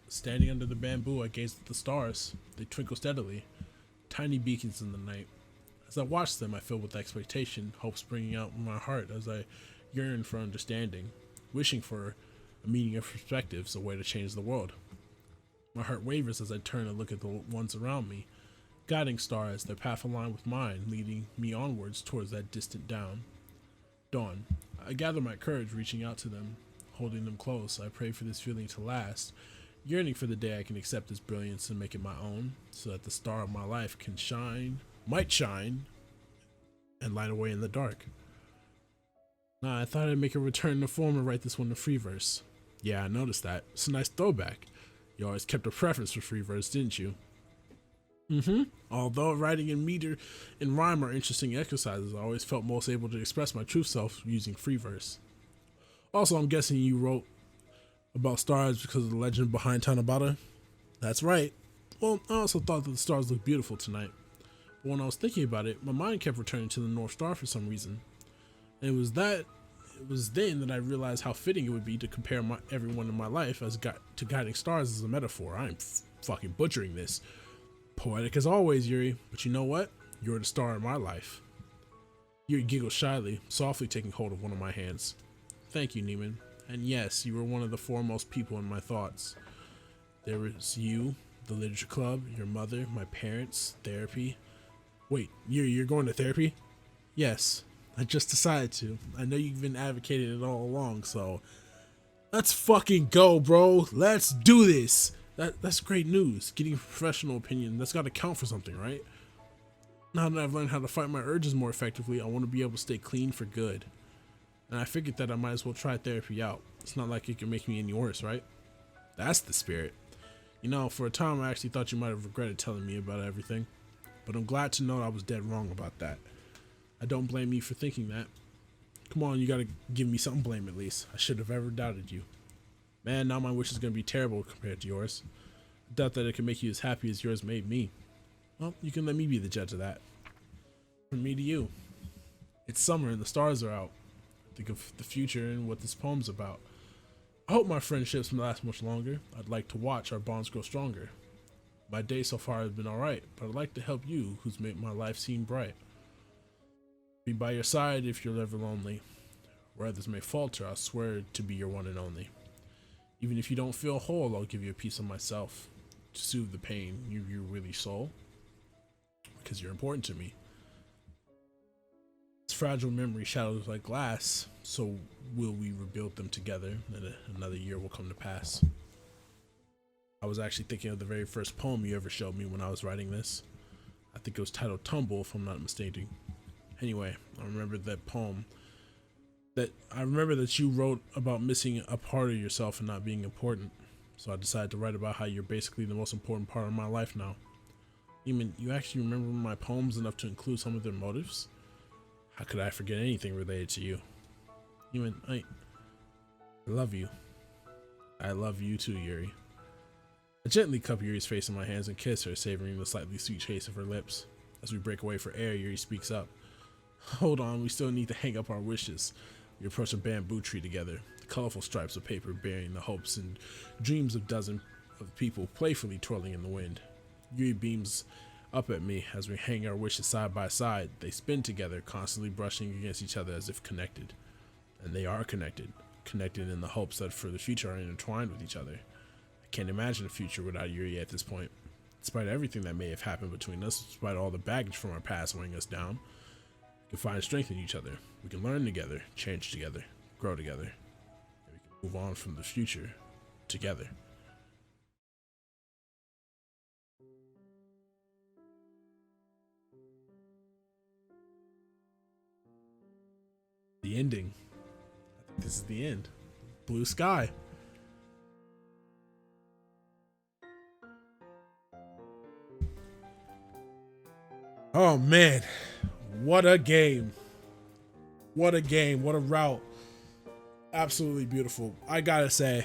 Standing under the bamboo, I gazed at the stars. They twinkle steadily, tiny beacons in the night. As I watched them, I filled with expectation, hope springing out in my heart as I yearned for understanding, wishing for a meeting of perspectives, a way to change the world. My heart wavers as I turn and look at the ones around me, guiding stars, their path aligned with mine, leading me onwards towards that distant dawn. I gather my courage, reaching out to them, holding them close. I pray for this feeling to last, yearning for the day I can accept this brilliance and make it my own, so that the star of my life might shine, and light away in the dark. Nah, I thought I'd make a return to form and write this one to free verse. Yeah, I noticed that. It's a nice throwback. You always kept a preference for free verse, didn't you? Although writing in meter and rhyme are interesting exercises, I always felt most able to express my true self using free verse. Also, I'm guessing you wrote about stars because of the legend behind Tanabata? That's right. Well, I also thought that the stars looked beautiful tonight. But when I was thinking about it, my mind kept returning to the North Star for some reason. And it was then that I realized how fitting it would be to compare everyone in my life to guiding stars as a metaphor. I'm fucking butchering this. Poetic as always, Yuri, but you know what? You're the star in my life. Yuri giggles shyly, softly taking hold of one of my hands. Thank you, Neiman. And yes, you were one of the foremost people in my thoughts. There was you, the literature club, your mother, my parents, therapy. Wait, Yuri, you're going to therapy? Yes, I just decided to. I know you've been advocating it all along, so let's fucking go, bro. Let's do this. That's great news. Getting a professional opinion, that's got to count for something, right? Now that I've learned how to fight my urges more effectively, I want to be able to stay clean for good. And I figured that I might as well try therapy out. It's not like it can make me any worse, right? That's the spirit. You know, for a time I actually thought you might have regretted telling me about everything. But I'm glad to know I was dead wrong about that. I don't blame you for thinking that. Come on, you gotta give me some blame at least. I should have ever doubted you. Man, now my wish is gonna be terrible compared to yours. I doubt that it can make you as happy as yours made me. Well, you can let me be the judge of that. From me to you. It's summer and the stars are out. Think of the future and what this poem's about. I hope my friendships last much longer. I'd like to watch our bonds grow stronger. My day so far has been alright, but I'd like to help you who's made my life seem bright. Be by your side if you're ever lonely. Where others may falter, I swear to be your one and only. Even if you don't feel whole, I'll give you a piece of myself to soothe the pain you really soul. Because you're important to me. This fragile memory shadows like glass, so will we rebuild them together, and another year will come to pass. I was actually thinking of the very first poem you ever showed me when I was writing this. I think it was titled Tumble, if I'm not mistaken. Anyway, I remember that poem. I remember that you wrote about missing a part of yourself and not being important. So I decided to write about how you're basically the most important part of my life now. You actually remember my poems enough to include some of their motives? How could I forget anything related to you? I love you. I love you too, Yuri. I gently cup Yuri's face in my hands and kiss her, savoring the slightly sweet taste of her lips. As we break away for air, Yuri speaks up. Hold on, we still need to hang up our wishes. We approach a bamboo tree together, the colorful stripes of paper bearing the hopes and dreams of dozens of people playfully twirling in the wind. Yuri beams up at me as we hang our wishes side by side. They spin together, constantly brushing against each other as if connected. And they are connected. Connected in the hopes that for the future are intertwined with each other. I can't imagine a future without Yuri at this point. Despite everything that may have happened between us, despite all the baggage from our past weighing us down, we can find strength in each other. We can learn together, change together, grow together. And we can move on from the future together. The ending. I think this is the end. Blue sky. Oh man, what a game. What a game. What a route. Absolutely beautiful. I gotta say,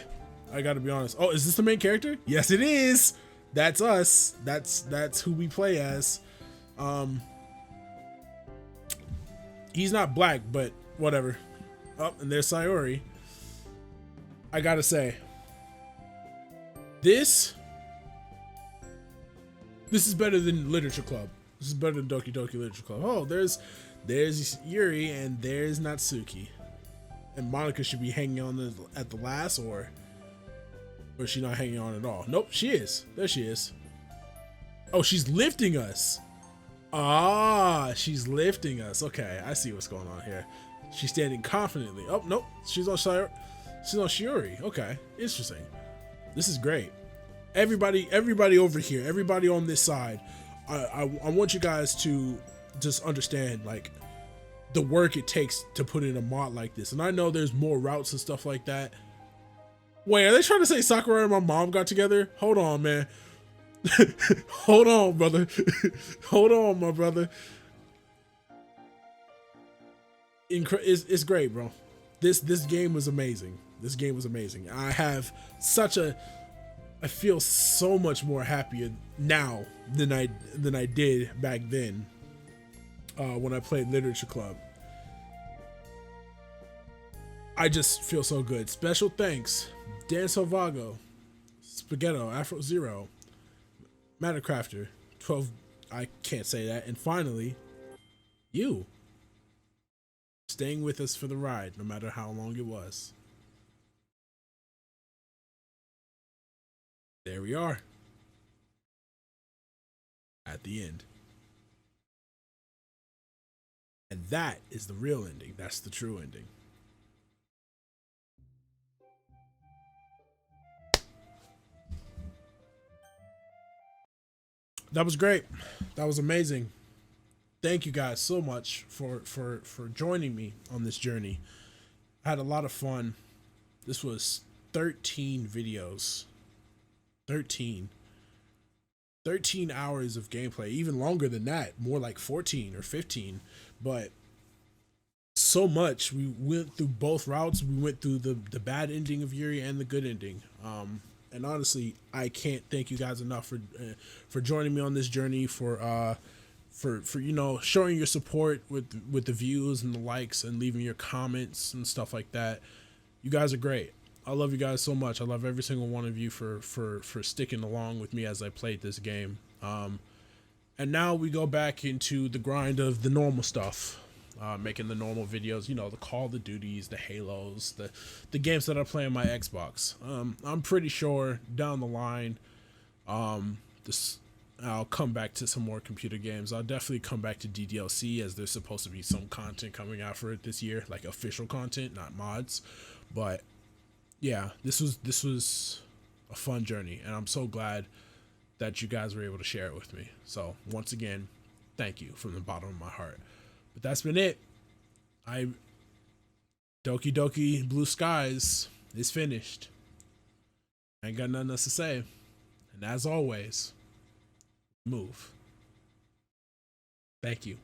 I gotta be honest. Oh, is this the main character? Yes, it is. That's us. That's who we play as. He's not black, but whatever. Oh, and there's Sayori. I gotta say, this is better than Literature Club. This is better than Doki Doki Literature Club. Oh, there's Yuri and there's Natsuki. And Monica should be hanging on at the last, or is she not hanging on at all? Nope, she is. There she is. Oh, she's lifting us. Ah, she's lifting us. Okay, I see what's going on here. She's standing confidently. Oh, nope, she's on Sayori. She's on Shiori. Okay, interesting. This is great. Everybody over here, everybody on this side, I want you guys to just understand like the work it takes to put in a mod like this. And I know there's more routes and stuff like that. Wait, are they trying to say Sakurai and my mom got together? Hold on, man. Hold on, brother. Hold on, my brother. It's great, bro. This game was amazing. This game was amazing. I feel so much more happier now than I did back then when I played Literature Club. I just feel so good. Special thanks, Dan Salvago, Spaghetto, Afro Zero, Mattercrafter, 12. I can't say that. And finally, you staying with us for the ride, no matter how long it was. There we are at the end. And that is the real ending. That's the true ending. That was great. That was amazing. Thank you guys so much for joining me on this journey. I had a lot of fun. This was 13 videos. 13 hours of gameplay, even longer than that, more like 14 or 15, but so much. We went through both routes. We went through the bad ending of Yuri and the good ending. And honestly, I can't thank you guys enough for joining me on this journey, for you know, showing your support with the views and the likes and leaving your comments and stuff like that. You guys are great. I love you guys so much. I love every single one of you for sticking along with me as I played this game. And now we go back into the grind of the normal stuff, making the normal videos, you know, the Call of Duties, the Halos, the games that I play on my Xbox. I'm pretty sure down the line, I'll come back to some more computer games. I'll definitely come back to DDLC, as there's supposed to be some content coming out for it this year, like official content, not mods. But yeah, this was a fun journey, and I'm so glad that you guys were able to share it with me. So once again, thank you from the bottom of my heart. But that's been it. Doki Doki Blue Skies is finished. I ain't got nothing else to say. And as always, move. Thank you.